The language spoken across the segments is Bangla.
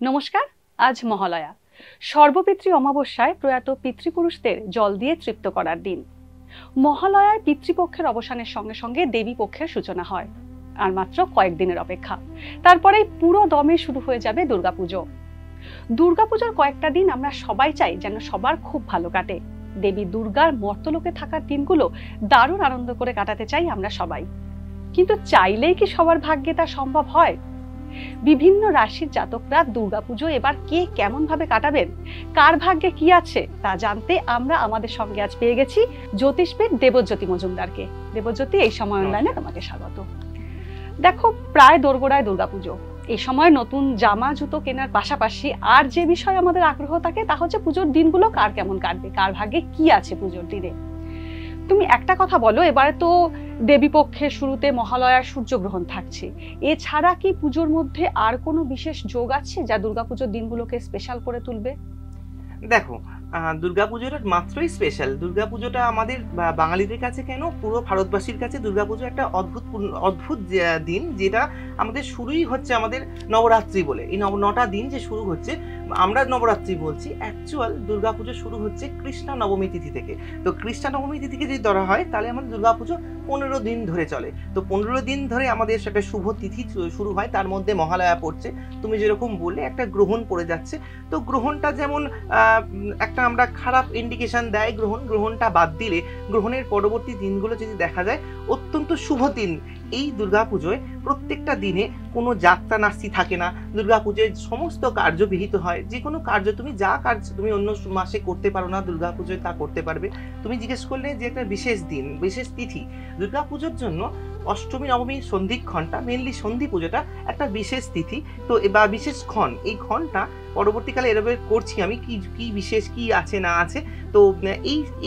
নমস্কার। আজ মহালয়া, সর্বপিতৃ অমাবস্যায় প্রয়াত পিতৃপুরুষদের জল দিয়ে তৃপ্ত করার দিন। মহালয়ায় পিতৃপক্ষের অবসানের সঙ্গে সঙ্গে দেবী পক্ষের সূচনা হয়। আর মাত্র কয়েকদিনের অপেক্ষা, তারপরেই পুরো দমে শুরু হয়ে যাবে দুর্গাপুজো। দুর্গাপুজোর কয়েকটা দিন আমরা সবাই চাই যেন সবার খুব ভালো কাটে। দেবী দুর্গার মর্তলোকে থাকার দিনগুলো দারুণ আনন্দ করে কাটাতে চাই আমরা সবাই। কিন্তু চাইলেই কি সবার ভাগ্যে তা সম্ভব হয়? বিভিন্ন রাশির জাতকরা দুর্গাপুজো এবার কে কেমন ভাবে কাটাবেন, কার ভাগ্যে কি আছে তা জানতে আমরা আমাদের সঙ্গে আজ পেয়ে গেছি জ্যোতিষবিদ দেবজ্যোতি মজুমদারকে। দেবজ্যোতি, এই সময় অনলাইনে তোমাকে স্বাগত। দেখো, প্রায় দোরগোড়ায় দুর্গাপুজো। এই সময় নতুন জামা জুতো কেনার পাশাপাশি আর যে বিষয়ে আমাদের আগ্রহ থাকে তা হচ্ছে পুজোর দিনগুলো কার কেমন কাটবে, কার ভাগ্যে কি আছে পুজোর দিনে। তুমি একটা কথা বলো, এবারে তো দেবী পক্ষের শুরুতে মহালয়ার সূর্যগ্রহণ থাকছে, এছাড়া কি পুজোর মধ্যে আর কোনো বিশেষ যোগ আছে যা দুর্গাপুজোর দিনগুলোকে স্পেশাল করে তুলবে? দেখো, দুর্গাপুজোটা মাত্রই স্পেশাল। দুর্গাপুজোটা আমাদের বাঙালিদের কাছে কেন, পুরো ভারতবাসীর কাছে দুর্গাপুজো একটা অদ্ভুত দিন, যেটা আমাদের শুরুই হচ্ছে আমাদের নবরাত্রি বলে। এই নটা দিন যে শুরু হচ্ছে, আমরা নবরাত্রি বলছি, অ্যাকচুয়াল দুর্গাপুজো শুরু হচ্ছে কৃষ্ণা নবমী তিথি থেকে। তো কৃষ্ণা নবমী তিথিকে যদি ধরা হয় তাহলে আমাদের দুর্গাপুজো 15 দিন ধরে চলে। তো 15 দিন ধরে আমাদের একটা শুভ তিথি শুরু হয়, তার মধ্যে মহালয়া পড়ছে। তুমি যেরকম বললে, একটা গ্রহণ পড়ে যাচ্ছে। তো গ্রহণটা যেমন একটা আমরা খারাপ ইন্ডিকেশন দেয়, গ্রহণটা বাদ দিলে গ্রহণের পরবর্তী দিনগুলো যদি দেখা যায় অত্যন্ত শুভ দিন। এই দুর্গাপুজোয় প্রত্যেকটা দিনে কোনো যাত্রা নাস্তি থাকে না। দুর্গাপুজোয় সমস্ত কার্য বিহিত হয়। যে কোনো কার্য, তুমি যা কার্য তুমি অন্য মাসে করতে পারো না, দুর্গাপুজোয় তা করতে পারবে। তুমি জিজ্ঞেস করলে যে একটা বিশেষ দিন, বিশেষ তিথি, দুর্গাপুজোর জন্য অষ্টমী নবমী সন্ধিক্ষণটা, মেনলি সন্ধি পুজোটা একটা বিশেষ তিথি। তো বা বিশেষ ক্ষণ, এই ক্ষণটা পরবর্তীকালে এভাবে করছি আমি, কি বিশেষ কি আছে না আছে। তো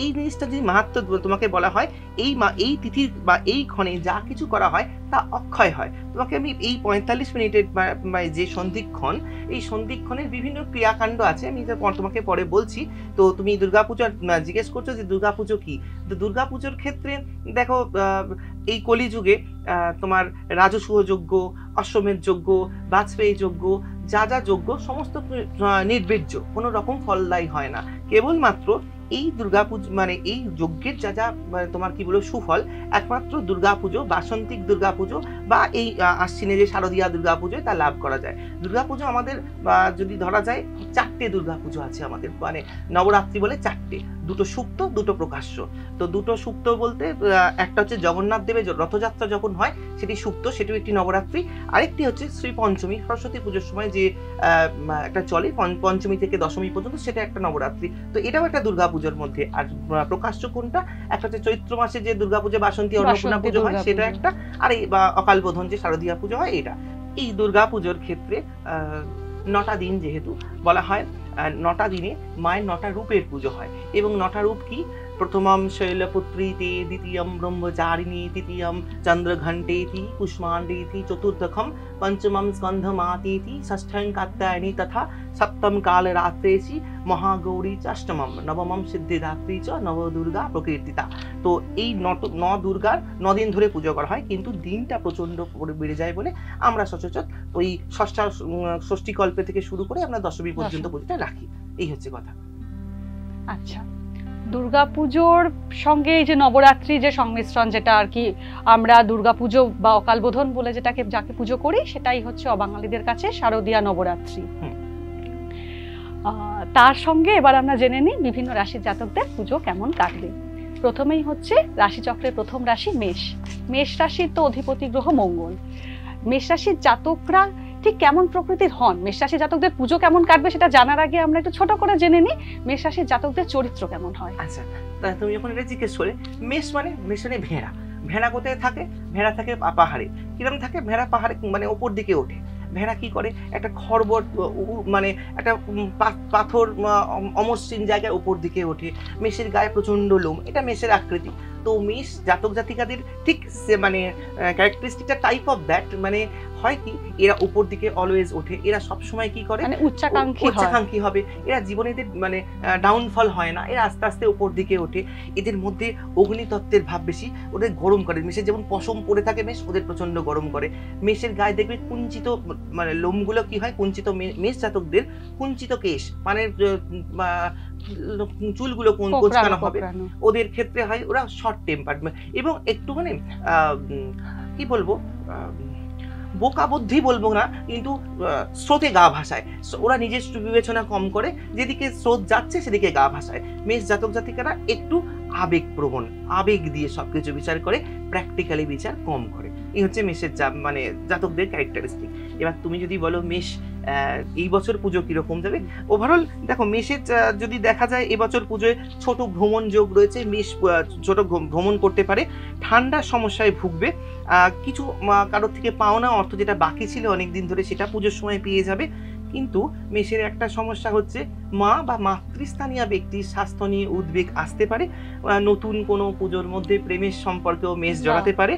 এই জিনিসটা যদি মাহাত্ম্য তোমাকে বলা হয়, এই তিথির বা এই ক্ষণে যা কিছু করা হয় তা অক্ষয় হয়। তোমাকে আমি এই 45 মিনিটের যে সন্ধিক্ষণ, এই সন্ধিক্ষণের বিভিন্ন ক্রিয়াকাণ্ড আছে, আমি তোমাকে পরে বলছি। তো তুমি দুর্গাপূজার জিজ্ঞেস করছো যে দুর্গাপুজো কি। তো দুর্গাপুজোর ক্ষেত্রে দেখো, এই কলিযুগে তোমার রাজসূয় যজ্ঞ, অশ্বমেধ যজ্ঞ, বাজপেয়ী যজ্ঞ, যা যজ্ঞ সমস্ত নির্বীর্য, কোনো রকম ফলদায়ী হয় না। কেবলমাত্র এই দুর্গাপুজো মানে এই যজ্ঞের যা মানে তোমার কি বলবো সুফল, একমাত্র দুর্গাপুজো, বাসন্তিক দুর্গাপুজো বা এই আশ্বিনে যে শারদীয়া দুর্গাপুজো, তা লাভ করা যায়। দুর্গাপুজো আমাদের যদি ধরা যায় 4টে দুর্গাপুজো আছে আমাদের, মানে নবরাত্রি বলে 4টে, দুটো সুপ্ত, দুটো প্রকাশ্য। তো দুটো সুপ্ত বলতে একটা হচ্ছে জগন্নাথ দেবের রথযাত্রা যখন হয় সেটি সুপ্ত, সেটিও একটি নবরাত্রি। আরেকটি হচ্ছে শ্রী পঞ্চমী, সরস্বতী পুজোর সময় যে একটা চলে পঞ্চমী থেকে দশমী পর্যন্ত, সেটা একটা নবরাত্রি। তো এটাও একটা দুর্গাপুজোর মধ্যে। আর প্রকাশ্য কোনটা, একটা হচ্ছে চৈত্র মাসে যে দুর্গাপুজো বাসন্তী অন্নপূর্ণা পুজো হয়, সেটা একটা। আর এই বা অকাল বোধন যে শারদীয়া পুজো হয়, এটা। এই দুর্গাপুজোর ক্ষেত্রে 9টা দিন যেহেতু বলা হয়, 9টা দিনে মায়ের 9টা রূপের পুজো হয়। এবং 9টা রূপ কি? প্রথমম শৈলপুত্রীতে, দ্বিতীয়ম ব্রহ্মচারিণী, তৃতীয়ম চন্দ্রঘণ্টেতি, কুষ্মাণ্ডেতি, চতুর্থম পঞ্চমম স্কন্ধমাতেতি, ষষ্ঠং কাত্যায়নী, তথা সপ্তম কালরাত্রেচি মহাগৌরী চ অষ্টমম, নবমম সিদ্ধিদাত্রী চ নবদুর্গা প্রকীর্তিতা। তো এই দুর্গার 9 দিন ধরে পুজো করা হয়, কিন্তু দিনটা প্রচন্ড বেড়ে যায় বলে আমরা সচরাচর ওই ষষ্ঠী কল্পে থেকে শুরু করে আমরা দশমী পর্যন্ত পুজোটা রাখি। এই হচ্ছে কথা। আচ্ছা, দুর্গাপুজোর সঙ্গে এই যে নবরাত্রি যে সংমিশ্রণ, যেটা আর কি আমরা দুর্গাপুজো বা অকাল বোধন বলে যাকে পুজো করি, সেটাই হচ্ছে অবাঙালিদের কাছে শারদীয়া নবরাত্রি। তার সঙ্গে এবার আমরা জেনে নিই বিভিন্ন রাশির জাতকদের পুজো কেমন কাটবে। প্রথমেই হচ্ছে রাশিচক্রের প্রথম রাশি মেষ। মেষ রাশির তো অধিপতি গ্রহ মঙ্গল। মেষ রাশির জাতকরা ঠিক কেমন প্রকৃতির হন, মেষ রাশির জাতকদের পুজো কেমন কাটবে সেটা জানার আগে আমরা একটু ছোট করে জেনে নিই মেষ রাশির জাতকদের চরিত্র কেমন হয়। আচ্ছা, তুমি যখন এটা জিজ্ঞেস করে, মেষ মানে ভেড়া। ভেড়া কোথায় থাকে? ভেড়া থাকে পাহাড়ে। কিরকম থাকে? ভেড়া পাহাড়ে মানে ওপর দিকে ওঠে। ভেড়া কি করে? একটা খড়বট মানে একটা পাথর অমসৃণ জায়গায় উপর দিকে ওঠে। মেষের গায়ে প্রচন্ড লোম, এটা মেষের আকৃতি। তো মেষ জাতক জাতিকাদের ঠিক মানে ক্যারেক্টারিস্টিকটা টাইপ অফ দ্যাট, মানে হয় কি এরা উপর দিকে অলওয়েজ ওঠে, এরা সব সময় কি করে মানে উচ্চাকাঙ্ক্ষী হবে, এরা জীবনে এদের মানে ডাউনফল হয় না, এরা আস্তে আস্তে উপর দিকে ওঠে। এদের মধ্যে অগ্নিতত্ত্বের ভাব বেশি, ওদের গরম করে। মেষের যেমন পশম পড়ে থাকে মেষ, ওদের প্রচন্ড গরম করে। মেষের গায়ে দেখবে কুঞ্চিত মানে লোমগুলো কি হয়, কুঞ্চিত, মেষ জাতকদের কুঞ্চিত কেশ, মানে চুলগুলো কোঁচকানো হবে। ওদের ক্ষেত্রে হয় ওরা শর্ট টেম্পার এবং একটু মানে কি বলবো, বোকা বুদ্ধি বলবো না, কিন্তু স্রোতে গা ভাসায়। ওরা নিজের বিবেচনা কম করে, যেদিকে স্রোত যাচ্ছে সেদিকে গা ভাসায়। মেষ জাতক জাতিকারা একটু আবেগ প্রবণ, আবেগ দিয়ে সবকিছু বিচার করে, প্র্যাকটিক্যালি বিচার কম করে। এই হচ্ছে মেষের মানে জাতকদের ক্যারেক্টারিস্টিক। এবার তুমি যদি বলো মেষ এই বছর পুজো কিরকম যাবে, ওভারঅল দেখো মেষের যদি দেখা যায় এবছর পুজোয় ছোট ভ্রমণ যোগ রয়েছে। মেষ ছোট ভ্রমণ করতে পারে, ঠান্ডার সমস্যায় ভুগবে, কিছু কারোর থেকে পাওনা অর্থ যেটা বাকি ছিল অনেকদিন ধরে সেটা পুজোর সময় পেয়ে যাবে। কিন্তু মেষের একটা সমস্যা হচ্ছে মা বা মাতৃস্থানীয় ব্যক্তির স্বাস্থ্য নিয়ে উদ্বেগ আসতে পারে। নতুন কোনো পুজোর মধ্যে প্রেমের সম্পর্কেও মেষ জড়াতে পারে।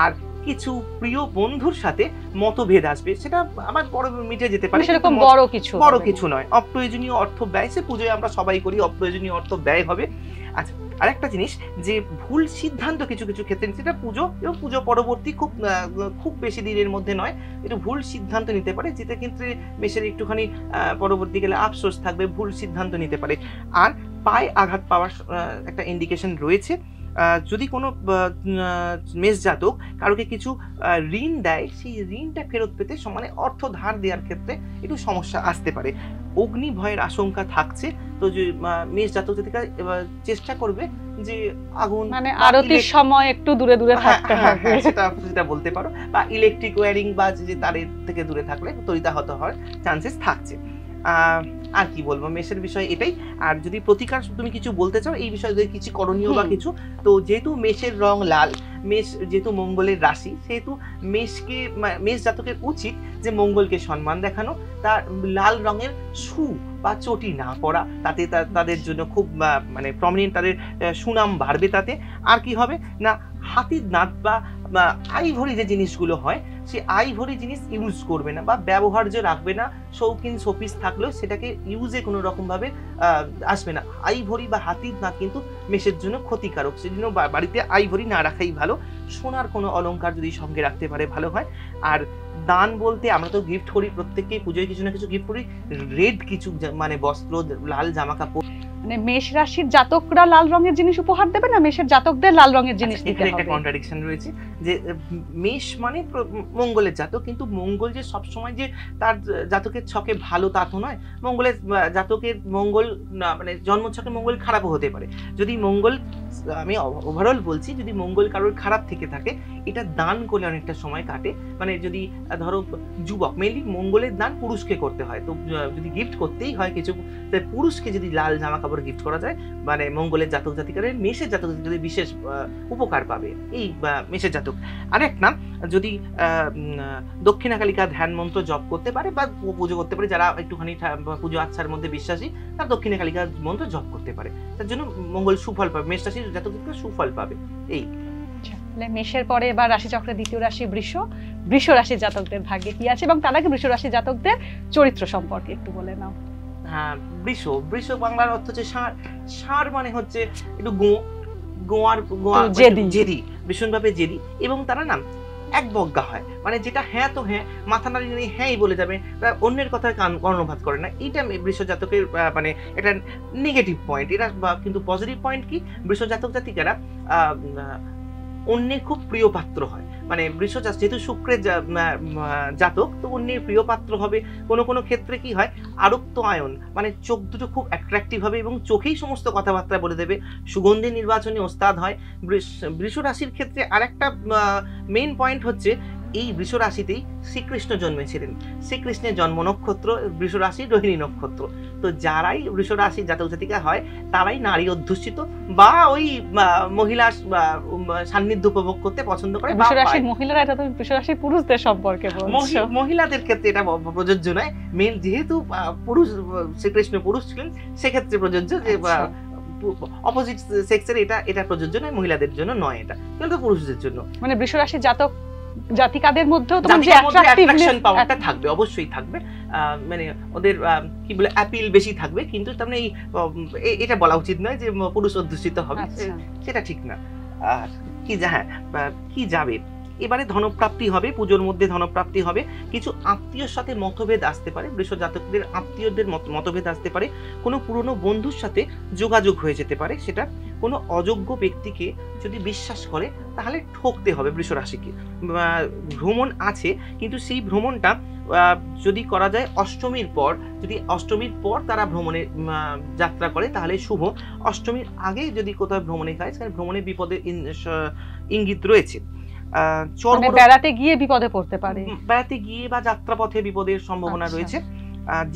আর কিছু প্রিয় বন্ধুর সাথে মতভেদ আসবে, সেটা আবার বড় মিটে যেতে পারে, সেরকম বড় কিছু নয়। অপ্রয়োজনীয় অর্থ ব্যয়, সে পুজোয় আমরা সবাই করি, অপ্রয়োজনীয় অর্থ ব্যয় হবে। আচ্ছা, আরেকটা জিনিস যে ভুল সিদ্ধান্ত কিছু কিছু ক্ষেত্রে, সেটা পুজো এবং পুজো পরবর্তী খুব বেশি দিনের মধ্যে নয়, একটু ভুল সিদ্ধান্ত নিতে পারে, যেটা ক্ষেত্রে মেষের একটুখানি পরবর্তীকালে আফসোস থাকবে, ভুল সিদ্ধান্ত নিতে পারে। আর পায়ে আঘাত পাওয়ার একটা ইন্ডিকেশন রয়েছে। যদি কোনো মেষ জাতক কারোকে কিছু ঋণ দেয়, সেই ঋণটা ফেরত পেতে মানে অর্থ ধার দেওয়ার ক্ষেত্রে একটু সমস্যা আসতে পারে। অগ্নি ভয়ের আশঙ্কা থাকছে, তো যে মেষ জাতক জাতিকা চেষ্টা করবে যে আগুন মানে আরতির সময় একটু দূরে দূরে থাকতে হবে, সেটা বলতে পারো, বা ইলেকট্রিক ওয়্যারিং বা যে তারের থেকে দূরে থাকলে তড়িতাহত হওয়ার চান্সেস থাকছে। আর কি বলবো মেষের বিষয় এটাই। আর যদি প্রতিকার তুমি কিছু বলতে চাও এই বিষয়ে, কিছু করণীয় বা কিছু, তো যেহেতু মেষের রং লাল, মেষ যেহেতু মঙ্গলের রাশি, সেহেতু মেষ জাতকের উচিত যে মঙ্গলকে সম্মান দেখানো, তার লাল রঙের শু বা চটি না পরা, তাতে তাদের জন্য খুব মানে প্রমিনেন্ট, তাদের সুনাম বাড়বে তাতে। আর কি হবে না, হাতির দাঁত বা আইভরি যে জিনিসগুলো হয়, সে আইভরি জিনিস ইউজ করবে না বা ব্যবহার্য রাখবে না। শৌখিন শোপিস থাকলেও সেটাকে ইউজে কোনো রকম ভাবে আসবে না। আইভরি বা হাতির দাঁত কিন্তু মেষের জন্য ক্ষতিকারক, সেজন্য বাড়িতে আইভরি না রাখাই ভালো। সোনার কোনো অলংকার যদি সঙ্গে রাখতে পারে ভালো হয়। আর দান বলতে আমরা তো গিফট করি, প্রত্যেককেই পুজোয় কিছু না কিছু গিফট করি, রেড কিছু মানে বস্ত্র, লাল জামা কাপড়। মানে মেষ রাশির জাতকরা লাল রঙের জিনিস উপহার দেবে না মেষের জাতকদের লাল রঙের জিনিস দিতে হবে? একটা কন্ট্রাডিকশন রয়েছে যে মেষ মানে মঙ্গলের জাতক, কিন্তু মঙ্গল যে সব সময় যে তার জাতকের ছকে ভালো তা তো নয়। মঙ্গলের জাতকের মঙ্গল মানে জন্ম ছকে মঙ্গল খারাপও হতে পারে। যদি মঙ্গল, আমি ওভারঅল বলছি, যদি মঙ্গল কারোর খারাপ থেকে থাকে, এটা দান করলে অনেকটা সময় কাটে। মানে যদি ধরো যুবক, মেনলি মঙ্গলের দান পুরুষকে করতে হয়, তো যদি গিফট করতেই হয় কিছু, পুরুষকে যদি লাল জামা কাপড় গিফট করা যায়, মানে মঙ্গলের জাতক জাতিকারা মেষের জাতক জাতিকাদের বিশেষ উপকার পাবে এই মেষের জাতক। আরেক নাম, যদি দক্ষিণাকালিকা ধ্যান মন্ত্র জপ করতে পারে বা পুজো করতে পারে, যারা একটুখানি পুজো আচ্ছার মধ্যে বিশ্বাসী, তারা দক্ষিণাকালিকা মন্ত্র জপ করতে পারে, তার জন্য মঙ্গল সুফল পাবে, মেষ রাশির জাতক জাতিকা সুফল পাবে। এই মেষের পরে এবার রাশিচক্রের দ্বিতীয় রাশি বৃষ রাশির জাতকদের ভাগ্যে কি আছে, এবং তার আগে বৃষ রাশির জাতকদের চরিত্র সম্পর্কে একটু বলে নাও। হ্যাঁ, বৃষ বাংলার অর্থ হচ্ছে ষাঁড়। ষাঁড় মানে হচ্ছে একটু জেদি, ভীষণভাবে জেদি, এবং তারা না এক বজ্ঞা হয়, মানে যেটা হ্যাঁ তো হ্যাঁ, মাথা নাড়িয়ে হ্যাঁই বলে যাবে, অন্যের কথায় কর্ণপাত করে না। এইটা বৃষ জাতকের মানে একটা নেগেটিভ পয়েন্ট। এটা কিন্তু পজিটিভ পয়েন্ট কি, বৃষ জাতক জাতিকারা অন্যের খুব প্রিয় পাত্র হয়। মানে বৃষ যেহেতু শুক্রের জাতক, তো অন্যের প্রিয় পাত্র হবে। কোনো কোনো ক্ষেত্রে কি হয়, আরক্ত আয়ন, মানে চোখ দুটো খুব অ্যাট্রাক্টিভ হবে এবং চোখেই সমস্ত কথাবার্তা বলে দেবে। সুগন্ধি নির্বাচনে ওস্তাদ হয়। বৃষ রাশির ক্ষেত্রে আরেকটা মেইন পয়েন্ট হচ্ছে, এই বৃষ রাশিতেই শ্রীকৃষ্ণ জন্মেছিলেন। শ্রীকৃষ্ণের জন্ম নক্ষত্র বৃষ রাশির রোহিণী নক্ষত্র। তো যারাই বৃষ রাশির জাতক জাতিকা হয়, তারাই নারী অধ্যুষিত বা ওই মহিলা সান্নিধ্য উপভোগ করতে পছন্দ করে। বৃষ রাশির মহিলারা, এটা তুমি বৃষ রাশির পুরুষদের সম্পর্কে বলছো। মহিলাদের ক্ষেত্রে এটা প্রযোজ্য নয়, মেল যেহেতু পুরুষ, শ্রীকৃষ্ণ পুরুষ ছিলেন, সেক্ষেত্রে প্রযোজ্য যে অপোজিট সেক্সের এটা এটা প্রযোজ্য নয়, মহিলাদের জন্য নয়, এটা কিন্তু পুরুষদের জন্য। মানে বৃষ রাশি জাতক জাতিকাদের মধ্যেও তো অ্যাট্রাকশন পাওয়ারটা থাকবে, অবশ্যই থাকবে, মানে ওদের কি বলে অ্যাপিল বেশি থাকবে, কিন্তু তার মানে এটা বলা উচিত নয় যে পুরুষ অধ্যুষিত হবে, সেটা ঠিক না। আর কি কি যাবে এবারে ধনপ্রাপ্তি হবে, পুজোর মধ্যে ধনপ্রাপ্তি হবে। কিছু আত্মীয়র সাথে মতভেদ আসতে পারে, বৃষ জাতকদের আত্মীয়দের মতভেদ আসতে পারে, কোনো পুরনো বন্ধুর সাথে যোগাযোগ হয়ে যেতে পারে, সেটা কোনো অযোগ্য ব্যক্তিকে যদি বিশ্বাস করে তাহলে ঠকতে হবে বৃষ রাশিকে। ভ্রমণ আছে, কিন্তু সেই ভ্রমণটা যদি করা যায় অষ্টমীর পর, যদি অষ্টমীর পর তারা ভ্রমণে যাত্রা করে তাহলে শুভ। অষ্টমীর আগে যদি কোথাও ভ্রমণে যায়, সেখানে ভ্রমণে বিপদের ইঙ্গিত রয়েছে। বেড়াতে গিয়ে বিপদে পড়তে পারে, বেড়াতে গিয়ে বা যাত্রাপথে বিপদের সম্ভাবনা রয়েছে।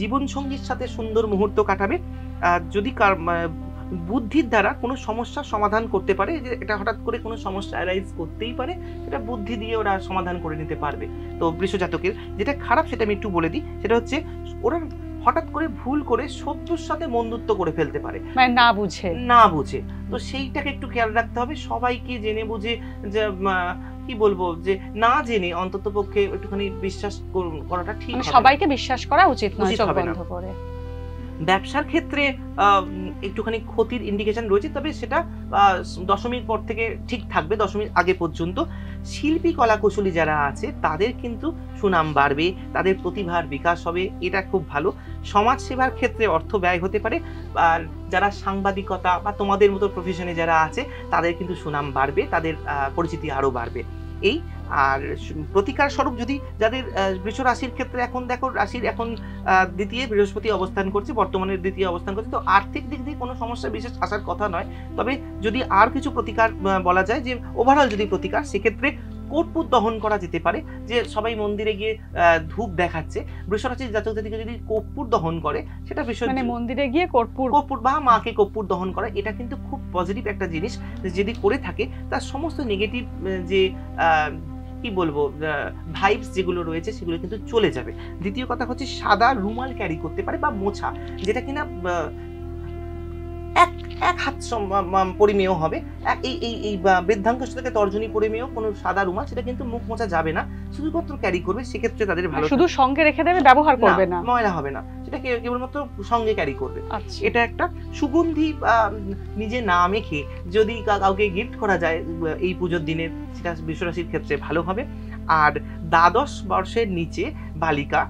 জীবন সঙ্গীর সাথে সুন্দর মুহূর্ত কাটাবে। যদি বুদ্ধির দ্বারা কোনো সমস্যার সমাধান করতে পারে, যে এটা হঠাৎ করে কোনো সমস্যা অ্যারাইজ করতেই পারে, সেটা বুদ্ধি দিয়ে ওরা সমাধান করে নিতে পারবে। তো বৃষ জাতকের যেটা খারাপ সেটা আমি একটু বলে দিই, সেটা হচ্ছে ওরা হঠাৎ করে ভুল করে শত্রুর সাথে বন্ধুত্ব করে ফেলতে পারে, মানে না বুঝে। তো সেইটাকে একটু খেয়াল রাখতে হবে। সবাইকে জেনে বুঝে, যে কি বলবো, যে না জেনে অন্তত পক্ষে একটুখানি বিশ্বাস করাটা ঠিক হবে। সবাইকে বিশ্বাস করা উচিত নয় চোখ বন্ধ করে। ব্যবসার ক্ষেত্রে একটুখানি ক্ষতির ইন্ডিকেশন রয়েছে, তবে সেটা দশমীর পর থেকে ঠিক থাকবে, দশমীর আগে পর্যন্ত। শিল্পী কলাকুশলী যারা আছে তাদের কিন্তু সুনাম বাড়বে, তাদের প্রতিভার বিকাশ হবে, এটা খুব ভালো। সমাজ সেবার ক্ষেত্রে অর্থ ব্যয় হতে পারে, আর যারা সাংবাদিকতা বা তোমাদের মতো প্রফেশনে যারা আছে তাদের কিন্তু সুনাম বাড়বে, তাদের পরিচিতি আরো বাড়বে। এই আর প্রতিকার স্বরূপ যদি যাদের বৃষ রাশির ক্ষেত্রে এখন দেখো রাশির এখন দ্বিতীয় বৃহস্পতি অবস্থান করছে, বর্তমানে দ্বিতীয় অবস্থান করছে, তো আর্থিক দিক দিয়ে কোনো সমস্যা বিশেষ আসার কথা নয়। তবে যদি আর কিছু প্রতিকার বলা যায়, যে ওভারঅল যদি প্রতিকার, সেক্ষেত্রে কর্পূর দহন করা যেতে পারে। যে সবাই মন্দিরে গিয়ে ধূপ দেখাচ্ছে, বৃষ রাশির জাতক জাতিকা যদি কর্পূর দহন করে, সেটা মানে মন্দিরে গিয়ে কর্পূর বা মাকে কর্পূর দহন করা, এটা কিন্তু খুব পজিটিভ একটা জিনিস। যদি করে থাকে তার সমস্ত নেগেটিভ যে কি বলবো ভাইবস যেগুলো রয়েছে সেগুলো কিন্তু চলে যাবে। দ্বিতীয় কথা হচ্ছে সাদা রুমাল ক্যারি করতে পারে বা মোছা, যেটা কিনা এক হাত পরিমেয় হবে, এই বৃদ্ধাঙ্গুষ্ঠ থেকে তর্জনী পরিমেয় কোনো সাদা রুমাল, সেটা কিন্তু মুখ মোছা যাবে না, শুধুমাত্র ক্যারি করবে। সেক্ষেত্রে তাদের ভালো, শুধু সঙ্গে রেখে দেবে, ব্যবহার করবে না, ময়লা হবে না, সেটা কেবলমাত্র সঙ্গে ক্যারি করবে। এটা একটা সুগন্ধি নিজে না মেখে যদি কাউকে গিফট করা যায় এই পুজোর দিনে, সেটা বৃষ রাশির ক্ষেত্রে ভালো হবে। আর দ্বাদশ বর্ষের নিচে বালিকা,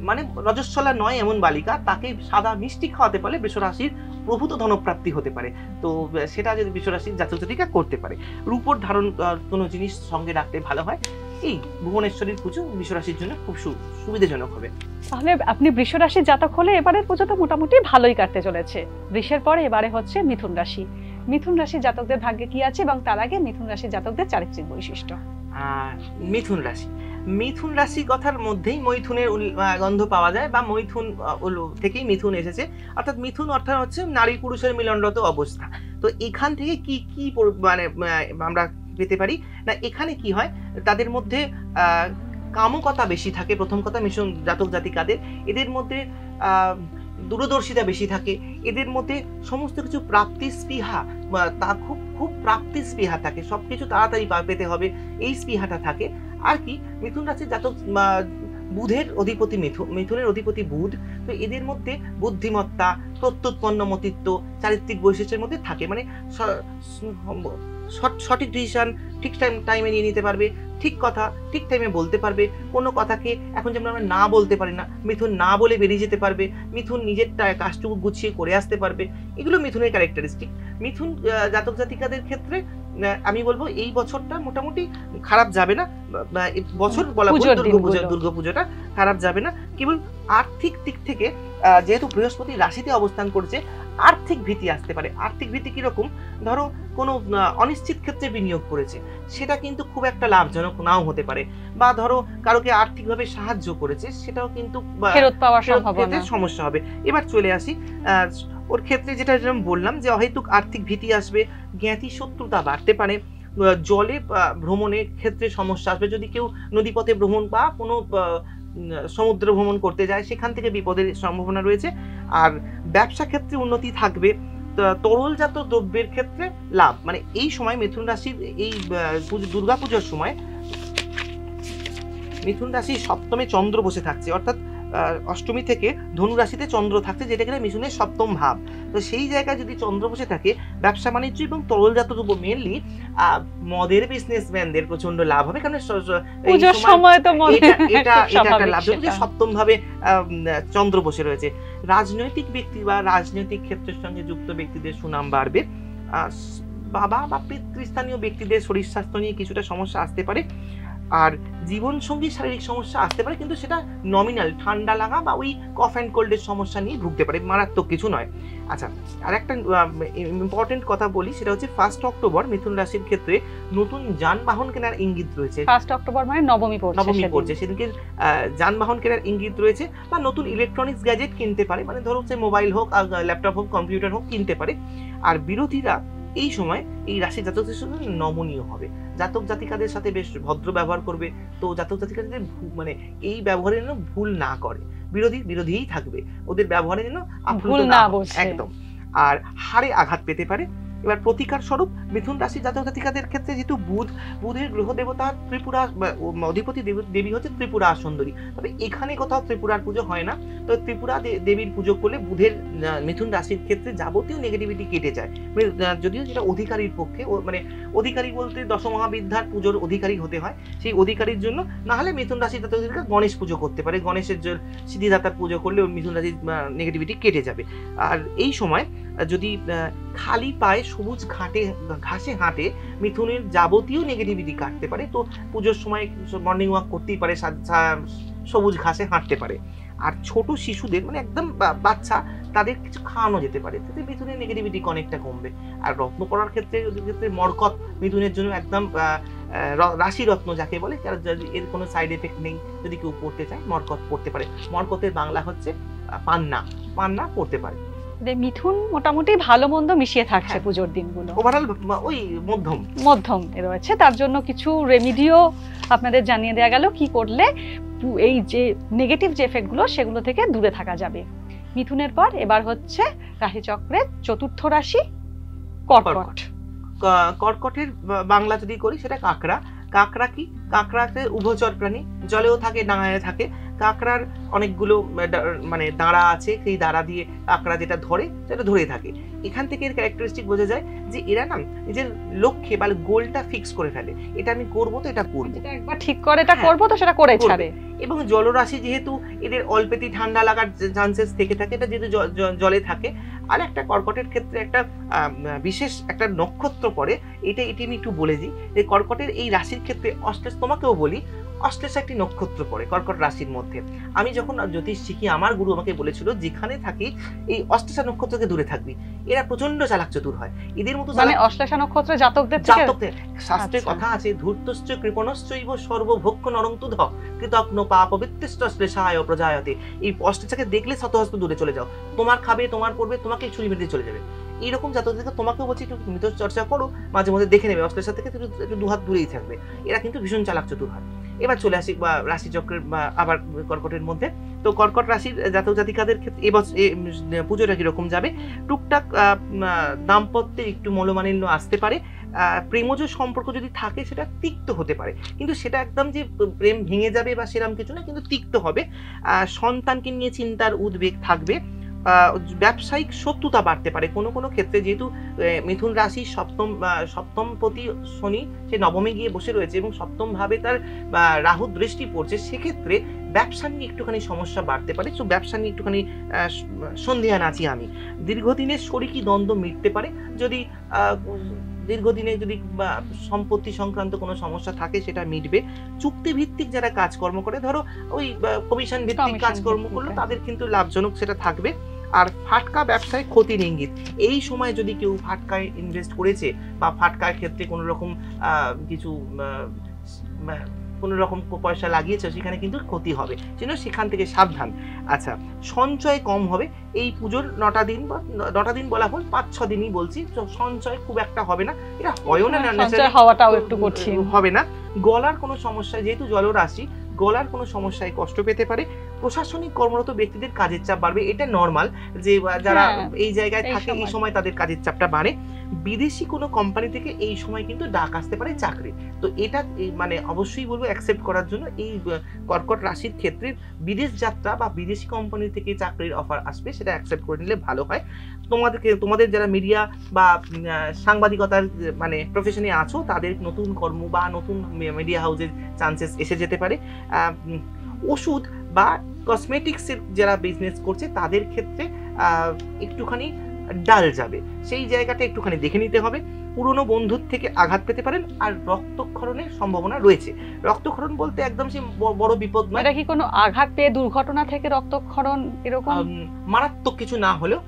মানে রজস্বলা নয় এমন বালিকা, তাকে সাদা মিষ্টি খাওয়াতে পারলে বৃষ রাশির প্রভূত ধনপ্রাপ্তি হতে পারে। তো সেটা যদি বৃষ রাশির জাতক জাতিকা করতে পারে। রূপোর ধারণ কোনো জিনিস সঙ্গে রাখতে ভালো হয়। এই ভুবনেশ্বরীর পুজো বৃষ রাশির জন্য খুব সুবিধাজনক হবে। তাহলে আপনি বৃষ রাশির জাতক হলে এবারের পুজোটা মোটামুটি ভালোই কাটতে চলেছে। বৃষের পরে এবারে হচ্ছে মিথুন রাশি। মিথুন রাশির জাতকদের ভাগ্যে কি আছে, এবং তার আগে মিথুন রাশির জাতকদের চারিত্রিক বৈশিষ্ট্য। মিথুন রাশি কথার মধ্যেই মৈথুনের গন্ধ পাওয়া যায়, বা মৈথুন থেকেই মিথুন এসেছে। অর্থাৎ মিথুন অর্থাৎ হচ্ছে নারী পুরুষের মিলনরত অবস্থা। তো এখান থেকে কি মানে আমরা পেতে পারি না, এখানে কি হয়, তাদের মধ্যে কামকতা বেশি থাকে। প্রথম কথা, মিথুন জাতক জাতিকাদের এদের মধ্যে দূরদর্শিতা বেশি থাকে, এদের মধ্যে সমস্ত কিছু প্রাপ্তি স্পৃহা, তা খুব প্রাপ্তি স্পৃহা থাকে, সবকিছু তাড়াতাড়ি পেতে হবে, এই স্পৃহাটা থাকে। আর কি, মিথুন রাশির জাতক বুধের অধিপতি মিথুনের অধিপতি বুধ, তো এদের মধ্যে বুদ্ধিমত্তা, প্রত্যুৎপন্ন মতিত্ব, চারিত্রিক বৈশিষ্ট্যের মধ্যে থাকে। মানে সঠিক ডিসিশন ঠিক টাইমে নিয়ে নিতে পারবে, ঠিক কথা ঠিক টাইমে বলতে পারবে। কোনো কথাকে এখন যেমন আমরা না বলতে পারি না, মিথুন না বলে বেরিয়ে যেতে পারবে, মিথুন নিজের কাজটুকু গুছিয়ে করে আসতে পারবে। এগুলো মিথুনের ক্যারেক্টারিস্টিক। মিথুন জাতক জাতিকাদের ক্ষেত্রে আমি বলবো এই বছরটা মোটামুটি খারাপ যাবে না। বছর বলা দুর্গাপুজোটা খারাপ যাবে না। কেবল আর্থিক দিক থেকে যেহেতু বৃহস্পতি রাশিতে অবস্থান করছে, আর্থিক ভীতি আসতে পারে। আর্থিক ভীতি কিরকম, ধরো কোনো অনিশ্চিত ক্ষেত্রে বিনিয়োগ করেছে, সেটা কিন্তু খুব একটা লাভজনক নাও হতে পারে, বা ধরো কারোকে আর্থিকভাবে সাহায্য করেছে, সেটাও কিন্তু ফেরত পাওয়ার সম্ভাবনা, সমস্যা হবে। এবার চলে আসি ওর ক্ষেত্রে, যেটা বললাম যে অহেতুক আর্থিক ভীতি আসবে, জ্ঞাতি শত্রুতা বাড়তে পারে, জলে ভ্রমণের ক্ষেত্রে সমস্যা আসবে। যদি কেউ নদীপথে ভ্রমণ বা কোনো সমুদ্র ভ্রমণ করতে যায়, সেখান থেকে বিপদের সম্ভাবনা রয়েছে। আর ব্যবসা ক্ষেত্রে উন্নতি থাকবে, তরলজাত দ্রব্যের ক্ষেত্রে লাভ। মানে এই সময় মিথুন রাশির এই দুর্গাপূজার সময় মিথুন রাশির সপ্তমে চন্দ্র বসে থাকছে, অর্থাৎ অষ্টমী থেকে ধনু রাশিতে চন্দ্র থাকছে, যেটা কিনা মিথুনের সপ্তম ভাব। তো সেই জায়গায় যদি চন্দ্র বসে থাকে, ব্যবসা বাণিজ্য এবং তরলজাত দ্রব্য মেনলি মদের বিজনেসম্যানদের প্রচন্ড লাভ হবে, কারণ এটা একটা লাভ, সপ্তম ভাবে চন্দ্র বসে রয়েছে। রাজনৈতিক ব্যক্তি বা রাজনৈতিক ক্ষেত্রের সঙ্গে যুক্ত ব্যক্তিদের সুনাম বাড়বে। বাবা বা পিতৃস্থানীয় ব্যক্তিদের শরীর স্বাস্থ্য নিয়ে কিছুটা সমস্যা আসতে পারে, আর জীবন সঙ্গী শারীরিক সমস্যা আসতে পারে, কিন্তু সেটা নমিনাল, ঠান্ডা লাগা বা ওই কফ অ্যান্ড কোল্ডের সমস্যা নিয়ে ভুগতে পারে, মারাত্মক কিছু নয়। আচ্ছা, আর একটা ইম্পর্টেন্ট কথা বলি, সেটা হচ্ছে 1 অক্টোবর মিথুন রাশির ক্ষেত্রে নতুন যানবাহন কেনার ইঙ্গিত রয়েছে। 1 অক্টোবর মানে নবমী পড়ছে, সেদিনকে যানবাহন কেনার ইঙ্গিত রয়েছে, বা নতুন ইলেকট্রনিক্স গ্যাজেট কিনতে পারে, মানে ধরো হচ্ছে মোবাইল হোক, ল্যাপটপ হোক, কম্পিউটার হোক কিনতে পারে। আর বিরোধীরা এই সময় এই রাশি জাতকদের সঙ্গে নমনীয় হবে, জাতক জাতিকাদের সাথে বেশ ভদ্র ব্যবহার করবে। তো জাতক জাতিকাদের মানে এই ব্যবহারে যেন ভুল না করে, বিরোধীই থাকবে, ওদের ব্যবহারে যেন ভুল না বসে একদম। আর হাড়ে আঘাত পেতে পারে। এবার প্রতিকার স্বরূপ মিথুন রাশি জাতক জাতিকাদের ক্ষেত্রে যেহেতু বুধের গ্রহ দেবতা ত্রিপুরা, অধিপতি দেবী হচ্ছে ত্রিপুরা সুন্দরী, তবে এখানে কোথাও ত্রিপুরার পুজো হয় না। তো ত্রিপুরা দেবীর পুজো করলে বুধের মিথুন রাশির ক্ষেত্রে যাবতীয় নেগেটিভিটি কেটে যায়, যদিও যেটা অধিকারীর পক্ষে, মানে অধিকারী বলতে দশমহাবিদ্যার পুজোর অধিকারী হতে হয়, সেই অধিকারীর জন্য। না হলে মিথুন রাশি জাতক জাতিকা গণেশ পুজো করতে পারে, গণেশের সিদ্ধিদাতার পুজো করলে মিথুন রাশির নেগেটিভিটি কেটে যাবে। আর এই সময় যদি খালি পায়ে সবুজ ঘাসে হাঁটে, মিথুনের যাবতীয় নেগেটিভিটি কাটতে পারে। তো পুজোর সময় মর্নিং ওয়াক করতেই পারে, সবুজ ঘাসে হাঁটতে পারে। আর ছোট শিশুদের, মানে একদম বাচ্চা, তাদের কিছু খাওয়ানো যেতে পারে, তাতে মিথুনের নেগেটিভিটি অনেকটা কমবে। আর রত্ন পরার ক্ষেত্রে মরকত মিথুনের জন্য একদম রাশি রত্ন যাকে বলে, এর কোনো সাইড এফেক্ট নেই, যদি কেউ পড়তে চায় মরকত পড়তে পারে। মরকতের বাংলা হচ্ছে পান্না পড়তে পারে। মিথুন মোটামুটি ভালো মন্দ মিশিয়ে থাকছে পুজোর দিনগুলো, ওভারঅল ওই মধ্যম রয়েছে। তার জন্য কিছু রেমিডিও আপনাদের জানিয়ে দেওয়া গেল, কি করলে এই যে নেগেটিভ যে এফেক্ট গুলো সেগুলো থেকে দূরে থাকা যাবে। মিথুনের পর এবার হচ্ছে রাশিচক্রের চতুর্থ রাশি কর্কট। কর্কটের বাংলা যদি করি, সেটা কাঁকড়া। কাঁকড়া কি? কাঁকড়াতে উভচর প্রাণী, জলেও থাকে, ডাঙায় থাকে। কাঁকড়ার অনেকগুলো মানে দাঁড়া আছে, সেই দাঁড়া দিয়ে কাঁকড়া যেটা ধরে সেটা ধরে থাকে। এখান থেকে এর ক্যারেক্টারিস্টিক বোঝা যায় যে এরা না নিজের লক্ষ্যে বা গোলটা ফিক্স করে ফেলে, এটা আমি করবো তো এটা করবো, একবার ঠিক করে এটা করবো তো সেটা করে ছাড়ে। এবং জলরাশি যেহেতু এদের অল্পেতেই ঠান্ডা লাগার চান্সেস থেকে থাকে, এটা যেহেতু জলে থাকে। আর একটা কর্কটের ক্ষেত্রে একটা বিশেষ একটা নক্ষত্র পড়ে, এটি আমি একটু বলে দিই যে কর্কটের এই রাশির ক্ষেত্রে অশ্লেষ, তোমাকেও বলি, অশ্লেষ একটি নক্ষত্র পড়ে কর্কট রাশির মধ্যে। আমি যখন জ্যোতিষ শিখি, আমার গুরু আমাকে বলেছিল, যেখানে থাকি এই অশ্লেষা নক্ষত্রকে দূরে থাকবি, এরা প্রচন্ড চালাক চতুর হয়। এদের মতো মানে অশ্লেষা নক্ষত্র জাতকদের শাস্ত্রে কথা আছে, ধূর্তশ্চ কৃপণশ্চৈব সর্বভক্ষ নরংতুধ কৃতজ্ঞ পাপবিত্তিষ্ট শ্লেষায় প্রজায়তে। এই অশ্লেষাকে দেখলে শতহস্ত দূরে চলে যাও, তোমার খাবে, তোমার পড়বে, তোমাকে ছুরি মেরে চলে যাবে। এইরকম জাতকদেরকে তোমাকেও বলছি একটু মিথ চর্চা করো, মাঝে মধ্যে দেখে নেবে, অশ্লেষা থেকে একটু দুহাত দূরেই থাকবে। এরা কিন্তু ভীষণ চালাক চতুর হয়। এবার চলে আসি রাশিচক্রের আবার কর্কটের মধ্যে। তো কর্কট রাশির জাতক জাতিকাদের ক্ষেত্রে এবছর পুজোটা কিরকম যাবে? টুকটাক দাম্পত্যে একটু মনোমালিন্য আসতে পারে, প্রেমজ সম্পর্ক যদি থাকে সেটা তিক্ত হতে পারে, কিন্তু সেটা একদম যে প্রেম ভেঙে যাবে বা সেরকম কিছু না, কিন্তু তিক্ত হবে। সন্তানকে নিয়ে চিন্তার উদ্বেগ থাকবে। ব্যবসায়িক শত্রুতা বাড়তে পারে কোনো কোনো ক্ষেত্রে, যেহেতু মিথুন রাশি সপ্তমপতি শনি সে নবমে গিয়ে বসে রয়েছে এবং সপ্তম ভাবে তার রাহু দৃষ্টি পড়ছে, সেক্ষেত্রে ব্যবসা নিয়ে একটুখানি সমস্যা বাড়তে পারে। তো ব্যবসা নিয়ে একটুখানি সন্দেহান আছি আমি। দীর্ঘদিনের শরিকি দ্বন্দ্ব মিটতে পারে, যদি দীর্ঘদিনে যদি সম্পত্তি সংক্রান্ত কোনো সমস্যা থাকে সেটা মিটবে। চুক্তি ভিত্তিক যারা কাজকর্ম করে, ধরো ওই কমিশন ভিত্তিক কাজকর্ম করলো, তাদের কিন্তু লাভজনক সেটা থাকবে। আর ফাটকা ব্যবসায় ক্ষতির ইঙ্গিত। এই সময় যদি কেউ ফাটকায় ইনভেস্ট করেছে বা ফাটকার ক্ষেত্রে কোনো রকম কিছু কোনো রকম পয়সা লাগিয়েছে, সেখানে কিন্তু ক্ষতি হবে, যেন সেখান থেকে সাবধান। আচ্ছা, সঞ্চয় কম হবে এই পুজোর 9টা দিন, বা 9টা দিন বলা হয় 5-6 দিনই বলছি, সঞ্চয় খুব একটা হবে না, এটা হয়ও না, হওয়াটাও একটু কঠিন হবে না। গলার কোনো সমস্যা, যেহেতু জলরাশি, গলার কোনো সমস্যায় কষ্ট পেতে পারে। প্রশাসনিক কর্মরত ব্যক্তিদের কাজের চাপ বাড়বে, এটা নর্মাল, যে যারা এই জায়গায় থাকে এই সময় তাদের কাজের চাপটা বাড়ে। বিদেশি কোনো কোম্পানি থেকে এই সময় কিন্তু ডাক আসতে পারে চাকরি, তো এটা মানে অবশ্যই বলবো অ্যাকসেপ্ট করার জন্য। এই কর্কট রাশির ক্ষেত্রে বিদেশ যাত্রা বা বিদেশি কোম্পানি থেকে চাকরির অফার আসবে, সেটা অ্যাকসেপ্ট করে নিলে ভালো হয়। তোমাদের যারা মিডিয়া বা সাংবাদিকতার মানে প্রফেশনে আছো, তাদের নতুন কর্ম বা নতুন মিডিয়া হাউসের চান্সেস এসে যেতে পারে। ওষুধ বা কসমেটিক্সের যারা বিজনেস করছে তাদের ক্ষেত্রে একটুখানি ডাল যাবে, সেই জায়গাটা একটুখানি দেখে নিতে হবে। পুরনো বন্ধুর থেকে আঘাত পেতে পারেন, আর রক্তক্ষরণের সম্ভাবনা রয়েছে। রক্তক্ষরণ বলতে একদম সে বড় বিপদ নয়। এটা কি কোনো আঘাত পেয়ে দুর্ঘটনা থেকে রক্তক্ষরণ এরকম? মারাত্মক কিছু না হলেও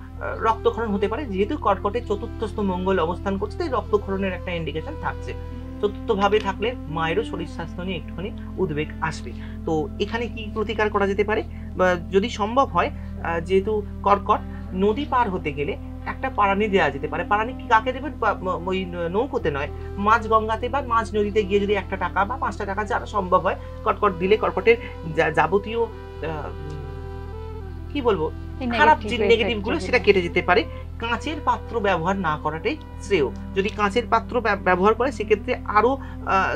রক্তক্ষরণ হতে পারে, যেহেতু কর্কটে চতুর্থস্থ মঙ্গল অবস্থান করছে, তাই রক্তক্ষরণের একটা ইন্ডিকেশন থাকছে। চতুর্থ ভাবে থাকলে মায়েরও শরীর স্বাস্থ্য নিয়ে একটুখানি উদ্বেগ আসবে। তো এখানে কি প্রতিকার করা যেতে পারে, যদি সম্ভব হয়, যেহেতু কর্কট, নদী পার হতে গেলে একটা পারানি দেওয়া যেতে পারে। পারানি কি কাকে দেবেন? ওই নৌকোতে নয়, মাঝ গঙ্গাতে বা মাঝ নদীতে গিয়ে যদি 1 টাকা বা 5টা টাকা যারা সম্ভব হয় কর্কট দিলে, কর্কটের যাবতীয় কি বলবো খারাপ যে নেগেটিভ গুলো সেটা কেটে যেতে পারে। কাঁচের পাত্র ব্যবহার না করাটাই শ্রেয়। যদি কাঁচের পাত্র ব্যবহার করে সেক্ষেত্রে আরো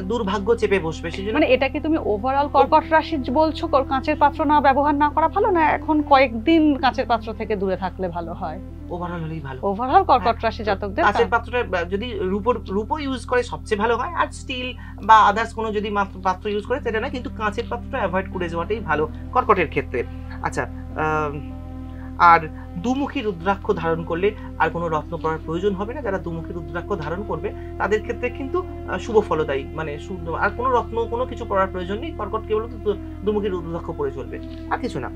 দুর্ভাগ্য চেপে বসবে। সেজন্য মানে এটা কি তুমি ওভারঅল কর্কট রাশি বলছো, কাঁচের পাত্র না ব্যবহার না করা ভালো, না এখন কয়েকদিন কাঁচের পাত্র থেকে দূরে থাকলে ভালো হয়? ওভারঅল হলেই ভালো। ওভারঅল কর্কট রাশি জাতকদের কাঁচের পাত্রটা যদি রূপো ইউজ করে সবচেয়ে ভালো হয়, আর স্টিল বা আদার্স কোনো যদি পাত্র ইউজ করে সেটা না, কিন্তু কাঁচের পাত্রটা অ্যাভয়েড করে যাওয়াটাই ভালো কর্কটের ক্ষেত্রে। আচ্ছা, আর দুমুখী রুদ্রাক্ষ ধারণ করলে আর কোনো রত্ন পরার প্রয়োজন হবে না। যারা দুমুখী রুদ্রাক্ষ ধারণ করবে তাদের ক্ষেত্রে কিন্তু শুভ ফলদায়ী, মানে আর কোনো রত্ন কোনো কিছু পরার প্রয়োজন নেই। কর্কট কেবল দুমুখী রুদ্রাক্ষ পরে চলবে, আর কিছু না।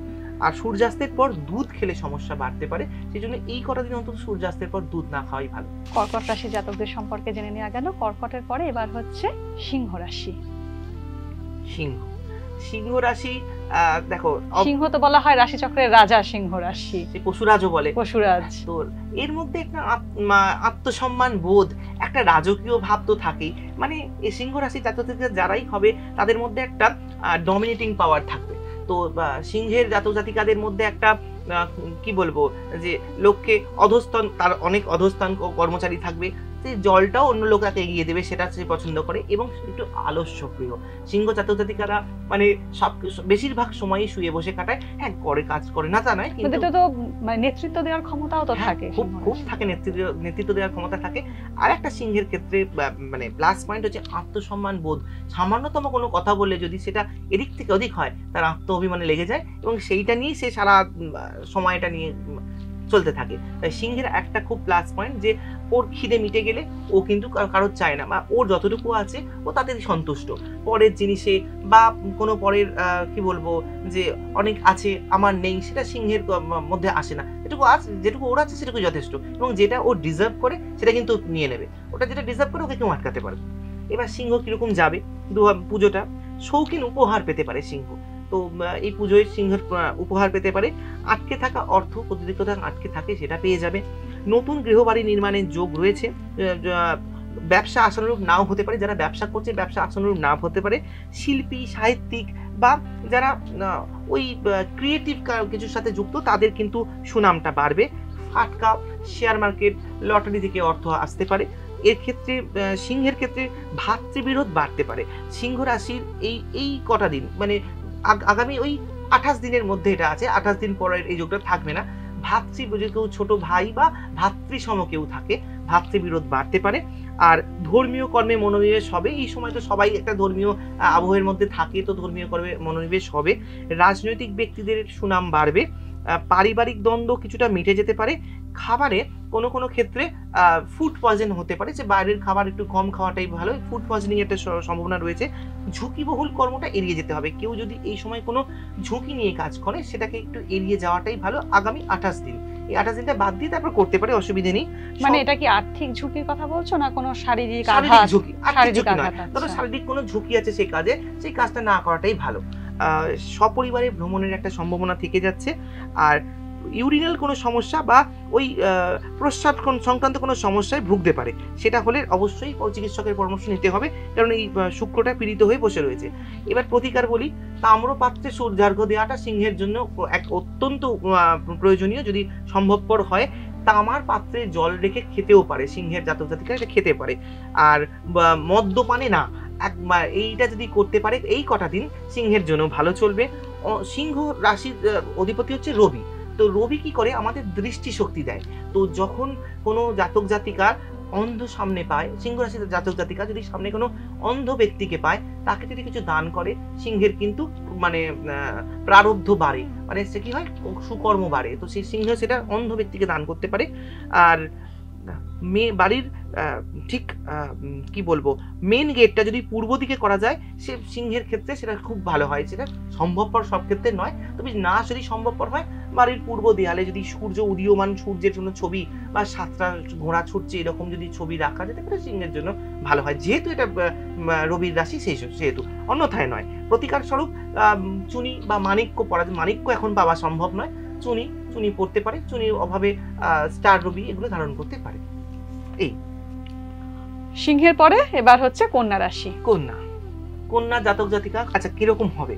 আর সূর্যাস্তের পর দুধ খেলে সমস্যা বাড়তে পারে, সেই জন্য এই কটা দিন অন্তত সূর্যাস্তের পর দুধ না খাওয়াই ভালো। কর্কট রাশি জাতকদের সম্পর্কে জেনে নেওয়া গেল। কর্কটের পরে এবার হচ্ছে সিংহ রাশি। সিংহ রাশি, দেখো, সিংহ তো বলা হয় রাশি চক্রের রাজা, সিংহ রাশি পশুরাজও বলে। পশুরাজ তো এর মধ্যে একটা আত্মসম্মান বোধ, একটা রাজকীয় ভাব তো থাকেই। মানে এই সিংহ রাশি জাতক যারাই হবে তাদের মধ্যে একটা ডমিনেটিং পাওয়ার থাকবে। তো সিংহের জাতক জাতিকাদের মধ্যে একটা কি বলবো, যে লোককে অধস্থান, তার অনেক অধস্থান কর্মচারী থাকবে, জলটাও অন্য লোককে এগিয়ে দেবে, সেটা সে পছন্দ করে, এবং একটু আলস্য প্রিয়। সিংহ জাতক জাতিকারা মানে বেশিরভাগ সময়ই শুয়ে বসে কাটায়। হ্যাঁ, করে কাজ করে না তা নয়, কিন্তু তো মানে নেতৃত্ব দেওয়ার ক্ষমতাও তো থাকে, খুব থাকে, নেতৃত্ব দেওয়ার ক্ষমতা থাকে। আর একটা সিংহের ক্ষেত্রে মানে প্লাস পয়েন্ট হচ্ছে আত্মসম্মান বোধ। সামান্যতম কোনো কথা বললে যদি সেটা এদিক থেকে অধিক হয়, তার আত্ম অভিমানে লেগে যায়, এবং সেইটা নিয়েই সে সারা সময়টা নিয়ে চলতে থাকে। তাই সিংহের একটা খুব প্লাস পয়েন্ট যে ওর খিদে মিটে গেলে ও কিন্তু কারোর চায় না, বা ওর যতটুকু আছে ও তাতেই সন্তুষ্ট। পরের জিনিসে বা কোনো পরের কি বলবো, যে অনেক আছে আমার নেই, সেটা সিংহের মধ্যে আসে না। যেটুকু ওর আছে সেটুকু যথেষ্ট, এবং যেটা ও ডিজার্ভ করে সেটা কিন্তু নিয়ে নেবে। ওটা যেটা ডিজার্ভ করে ওকে কেউ আটকাতে পারবে। এবার সিংহ কিরকম যাবে পুজোটা? শৌখিন উপহার পেতে পারে সিংহ। তো এই পুজোয় সিংহের উপহার পেতে পারে। আটকে থাকা অর্থ, প্রতিদিকতা আটকে থাকে, সেটা পেয়ে যাবে। নতুন গৃহবাড়ি নির্মাণের যোগ রয়েছে। ব্যবসা আশানুরূপ নাও হতে পারে, যারা ব্যবসা করছে ব্যবসা আশানুরূপ নাও হতে পারে। শিল্পী, সাহিত্যিক বা যারা ওই ক্রিয়েটিভ কিছুর সাথে যুক্ত তাদের কিন্তু সুনামটা বাড়বে। ফাটকা, শেয়ার মার্কেট, লটারি থেকে অর্থ আসতে পারে। এর ক্ষেত্রে সিংহের ক্ষেত্রে ভাতৃবিরোধ বাড়তে পারে। সিংহ রাশির এই কটা দিন, মানে আগামী ওই 28 দিনের মধ্যে এটা আছে, 28 দিন পরের এই যোগটা থাকবে না। ভাতৃ কেউ ছোট ভাই বা ভাতৃসম কেউ থাকে, ভাতৃবিরোধ বাড়তে পারে। আর ধর্মীয় কর্মে মনোনিবেশ হবে। এই সময় তো সবাই একটা ধর্মীয় আবহের মধ্যে থাকে, তো ধর্মীয় কর্মে মনোনিবেশ হবে। রাজনৈতিক ব্যক্তিদের সুনাম বাড়বে। পারিবারিক দ্বন্দ্ব কিছুটা মিটে যেতে পারে। খাবারে কোনো কোনো ক্ষেত্রে ফুড পয়জন হতে পারে, যে বাইরের খাবার একটু কম খাওয়াটাই ভালো। ফুড পয়জনিং একটা সম্ভাবনা রয়েছে। ঝুঁকিবহুল কর্মটা এড়িয়ে যেতে হবে। কেউ যদি এই সময় কোনো ঝুঁকি নিয়ে কাজ করে সেটাকে একটু এড়িয়ে যাওয়াটাই ভালো আগামী 28 দিন। এই 28 দিনটা বাদ দিয়ে তারপর করতে পারে, অসুবিধে নেই। মানে এটা কি আর্থিক ঝুঁকির কথা বলছো, না কোনো শারীরিক ঝুঁকি? আর্থিক ঝুঁকি নয়, তবে শারীরিক কোনো ঝুঁকি আছে সেই কাজে, সেই কাজটা না করাটাই ভালো। সপরিবারে ভ্রমণের একটা সম্ভাবনা থেকে যাচ্ছে। আর ইউরিনাল কোনো সমস্যা বা ওই প্রস্রাব সংক্রান্ত কোনো সমস্যায় ভুগতে পারে। সেটা হলে অবশ্যই চিকিৎসকের পরামর্শ নিতে হবে, কারণ এই শুক্রটা পীড়িত হয়ে বসে রয়েছে। এবার প্রতিকার বলি, তাম্রপাত্রে সূর্যার্ঘ্য দেওয়াটা সিংহের জন্য এক অত্যন্ত প্রয়োজনীয়। যদি সম্ভবপর হয় তামার পাত্রে জল রেখে খেতেও পারে, সিংহের জাতক জাতিকারা এটা খেতে পারে। আর মদ্যপানে না, এইটা যদি করতে পারে এই কটা দিন সিংহের জন্য ভালো চলবে। সিংহ রাশির অধিপতি হচ্ছে রবি। তো রবি কি করে, আমাদের দৃষ্টি শক্তি দেয়। তো যখন কোনো জাতক জাতিকা অন্ধ সামনে পায়, সিংহ রাশির জাতক জাতিকা যদি সামনে কোনো অন্ধ ব্যক্তিকে পায়, তাকে যদি কিছু দান করে, সিংহের কিন্তু মানে প্রারব্ধ বাড়ে, মানে সে কি হয়, সুকর্ম বাড়ে। তো সেই সিংহ সেটা অন্ধ ব্যক্তিকে দান করতে পারে। আর মেয়ে বাড়ির ঠিক কি বলবো, মেন গেটটা যদি পূর্ব দিকে করা যায়, সে সিংহের ক্ষেত্রে সেটা খুব ভালো হয়। সেটা সম্ভবপর সব ক্ষেত্রে নয়, তবে না যদি সম্ভবপর হয়, বাড়ির পূর্ব দেয়ালে যদি সূর্য উদীয়মান, সূর্যের জন্য ছবি বা 7টা ঘোড়া ছুটছে এরকম যদি ছবি রাখা যেতে পারে, সিংহের জন্য ভালো হয়, যেহেতু এটা রবির রাশি সেহেতু। অন্যথায় নয়। প্রতিকার স্বরূপ চুনি বা মাণিক্য পরা, মাণিক্য এখন পাওয়া সম্ভব নয়, চুনি পড়তে পারে, চুনির অভাবে স্টার রবি এগুলো ধারণ করতে পারে। এই সিংহের পরে এবার হচ্ছে কন্যা রাশি। কন্যা জাতক জাতিকা, আচ্ছা কিরকম হবে?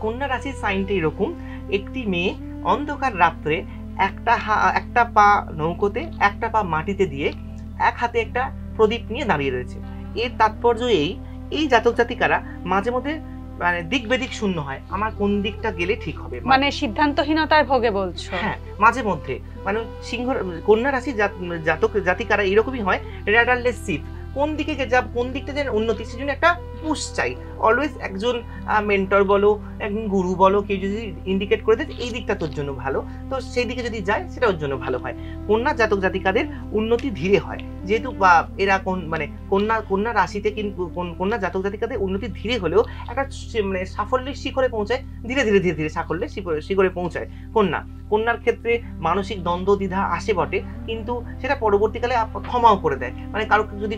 কন্যা রাশির সাইনটা এরকম, একটি মেয়ে অন্ধকার রাত্রে একটা পা নৌকোতে, একটা পা মাটিতে দিয়ে এক হাতে একটা প্রদীপ নিয়ে দাঁড়িয়ে রয়েছে। এর তাৎপর্য এই জাতক জাতিকারা মাঝে মধ্যে মানে দিক বেদিক শূন্য হয়, আমার কোন দিকটা গেলে ঠিক হবে, মানে সিদ্ধান্তহীনতার ভোগে বলছো? হ্যাঁ, মাঝে মধ্যে মানে কন্যা রাশি জাতক জাতিকারা এরকমই হয়, রেডারলেস শিপ, কোন দিকে যাব, কোন দিকটা যেন উন্নতি, সেজন্য একটা পুশ চাই। অলওয়েজ একজন মেন্টর বলো, একজন গুরু বলো, কেউ যদি ইন্ডিকেট করে দেয় এই দিকটা তোর জন্য ভালো, তো সেই দিকে যদি যায় সেটা ওর জন্য ভালো হয়। কন্যা জাতক জাতিকাদের উন্নতি ধীরে হয়, যেহেতু এরা মানে কন্যা রাশিতে, কিন্তু কন্যা জাতক জাতিকাদের উন্নতি ধীরে হলেও একটা মানে সাফল্যের শিখরে পৌঁছায়, ধীরে ধীরে ধীরে ধীরে সাফল্যের শিখরে পৌঁছায় কন্যার ক্ষেত্রে। মানসিক দ্বন্দ্ব দ্বিধা আসে বটে, কিন্তু সেটা পরবর্তীকালে ক্ষমাও করে দেয়। মানে কারো যদি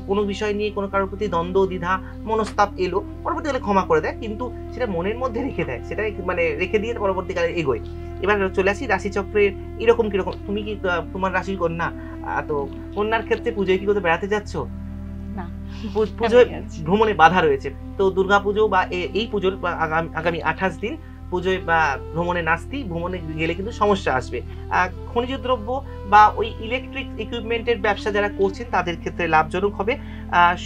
কোনো বিষয় নিয়ে কারোর প্রতি দ্বন্দ্ব দ্বিধা মনস্তাপ এলো, পরবর্তীকালে ক্ষমা করে দেয়, কিন্তু সেটা মনের মধ্যে রেখে দেয়, সেটা মানে রেখে দিয়ে পরবর্তীকালে এগোয়। এবার চলে আসি রাশিচক্রের কিরকম। তুমি কি তোমার রাশির কন্যা, তো কন্যার ক্ষেত্রে পুজোয় কি করতে বেড়াতে যাচ্ছ? না, পুজোয় ভ্রমণে বাধা রয়েছে। তো দুর্গাপুজো বা এই পুজোর আগামী 28 দিন পুজোয় বা ভ্রমণে ভ্রমণে গেলে কিন্তু সমস্যা আসবে। খনিজ দ্রব্য বা ওই ইলেকট্রিক ইকুইপমেন্টের ব্যবসা যারা করছেন তাদের ক্ষেত্রে লাভজনক হবে।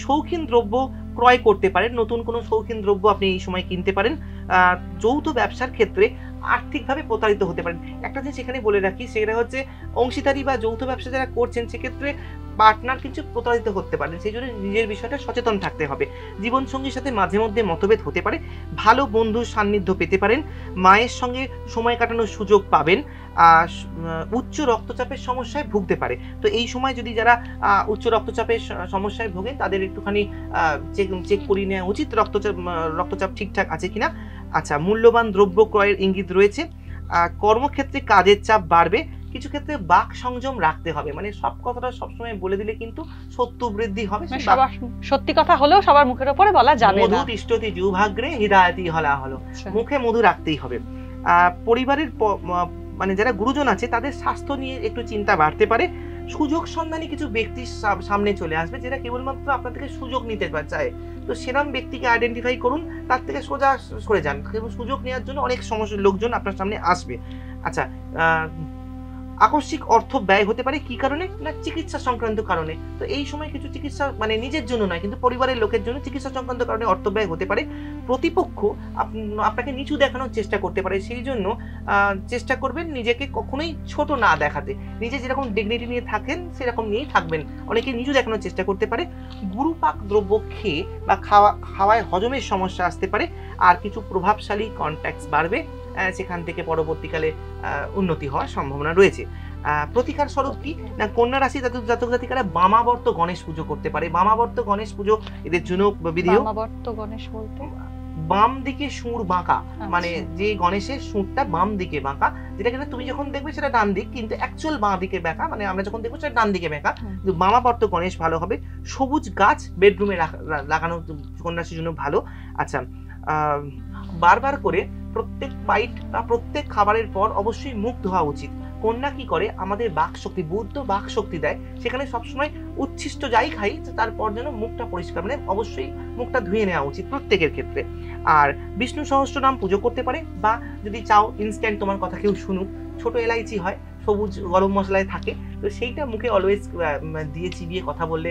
শৌখিন দ্রব্য ক্রয় করতে পারেন, নতুন কোনো শৌখিন দ্রব্য আপনি এই সময় কিনতে পারেন। যৌথ ব্যবসার ক্ষেত্রে আর্থিকভাবে প্রতারিত হতে পারেন। একটা জিনিস এখানে বলে রাখি, সেটা হচ্ছে অংশীদারি বা যৌথ ব্যবসা যারা করছেন সেক্ষেত্রে পার্টনার কিছু প্রতারিত করতে পারেন, সেই জন্য নিজের বিষয়টা সচেতন থাকতে হবে। জীবনসঙ্গীর সাথে মাঝে মধ্যে মতভেদ হতে পারে, ভালো বন্ধুর সান্নিধ্য পেতে পারেন, মায়ের সঙ্গে সময় কাটানোর সুযোগ পাবেন। উচ্চ রক্তচাপের সমস্যায় ভুগতে পারে, তো এই সময় যদি যারা উচ্চ রক্তচাপের সমস্যায় ভোগে তাদের একটুখানি চেক করিয়ে নেওয়া উচিত, রক্তচাপ ঠিকঠাক আছে কিনা। আচ্ছা, মূল্যবান দ্রব্য ক্রয়ের ইঙ্গিত রয়েছে। কর্মক্ষেত্রে কাজের চাপ বাড়বে, কিছু ক্ষেত্রে বাক সংযম রাখতে হবে, মানে সব কথাটা সবসময় বলে দিলে কিন্তু শত্রু বৃদ্ধি হবে। সত্যি কথা হলেও সবার মুখের উপরে বলা যাবে না। মধু তিষ্ঠতি জিহ্বাগ্রে হৃদয়তি হলা হলো, মুখে মধু রাখতেই হবে। পরিবারের মানে যারা গুরুজন আছে তাদের স্বাস্থ্য নিয়ে একটু চিন্তা বাড়তে পারে। সুযোগ সন্ধানী কিছু ব্যক্তি সামনে চলে আসবে যেটা কেবলমাত্র আপনার থেকে সুযোগ নিতে চায়, তো সেরকম ব্যক্তিকে আইডেন্টিফাই করুন, তার থেকে সোজা সরে যান, সুযোগ নেওয়ার জন্য অনেক লোকজন আপনার সামনে আসবে। আচ্ছা, আকস্মিক অর্থ ব্যয় হতে পারে, কি কারণে না চিকিৎসা সংক্রান্ত কারণে। তো এই সময় কিছু চিকিৎসা মানে নিজের জন্য নয় কিন্তু পরিবারের লোকের জন্য চিকিৎসা সংক্রান্ত কারণে অর্থ ব্যয় হতে পারে। প্রতিপক্ষ আপনাকে নিচু দেখানোর চেষ্টা করতে পারে, সেই জন্য চেষ্টা করবেন নিজেকে কখনোই ছোট না দেখাতে, নিজে যেরকম ডিগনিটি নিয়ে থাকেন সেরকম নিয়েই থাকবেন। অনেকে নিচু দেখানোর চেষ্টা করতে পারে। গুরুপাক দ্রব্য খেয়ে বা খাওয়ায় হজমের সমস্যা আসতে পারে। আর কিছু প্রভাবশালী কন্ট্যাক্টস বাড়বে, সেখান থেকে পরবর্তীকালে উন্নতি হওয়ার সম্ভাবনা রয়েছে। প্রতিকার স্বরূপ কি না, কন্যা রাশি জাতক জাতিকারা বামাবর্ত গণেশ পুজো করতে পারে। বামাবর্ত গণেশ পুজো এদের জন্য বিধিও। বামাবর্ত গণেশ বলতে বাম দিকে সুর বাঁকা, মানে যে গণেশের সুরটা বাম দিকে বাঁকা, যেটা কিনা তুমি যখন দেখবে সেটা ডান দিক, কিন্তু অ্যাকচুয়াল বাঁ দিকে বাঁকা, মানে আমরা যখন দেখবো সেটা ডান দিকে বাঁকা। বামাবর্ত গণেশ ভালো হবে। সবুজ গাছ বেডরুমে লাগানো কন্যা রাশির জন্য ভালো। আচ্ছা, বারবার করে প্রত্যেক বাইট বা প্রত্যেক খাবারের পর অবশ্যই মুখ ধোয়া উচিত। কন্যা কি করে, আমাদের বাক শক্তি, বুদ্ধ বাক শক্তি দেয়, সেখানে সবসময় উচ্ছিষ্ট যাই খাই তারপর যেন মুখটা পরিষ্কার, মানে অবশ্যই মুখটা ধুয়ে নেওয়া উচিত প্রত্যেকের ক্ষেত্রে। আর বিষ্ণু সহস্রনাম পুজো করতে পারে, বা যদি চাও ইনস্ট্যান্ট তোমার কথা কেউ শুনুক, ছোট এলাইচি হয়, সবুজ গরম মশলায় থাকে, তো সেইটা মুখে অলওয়েজ দিয়ে চিবিয়ে কথা বললে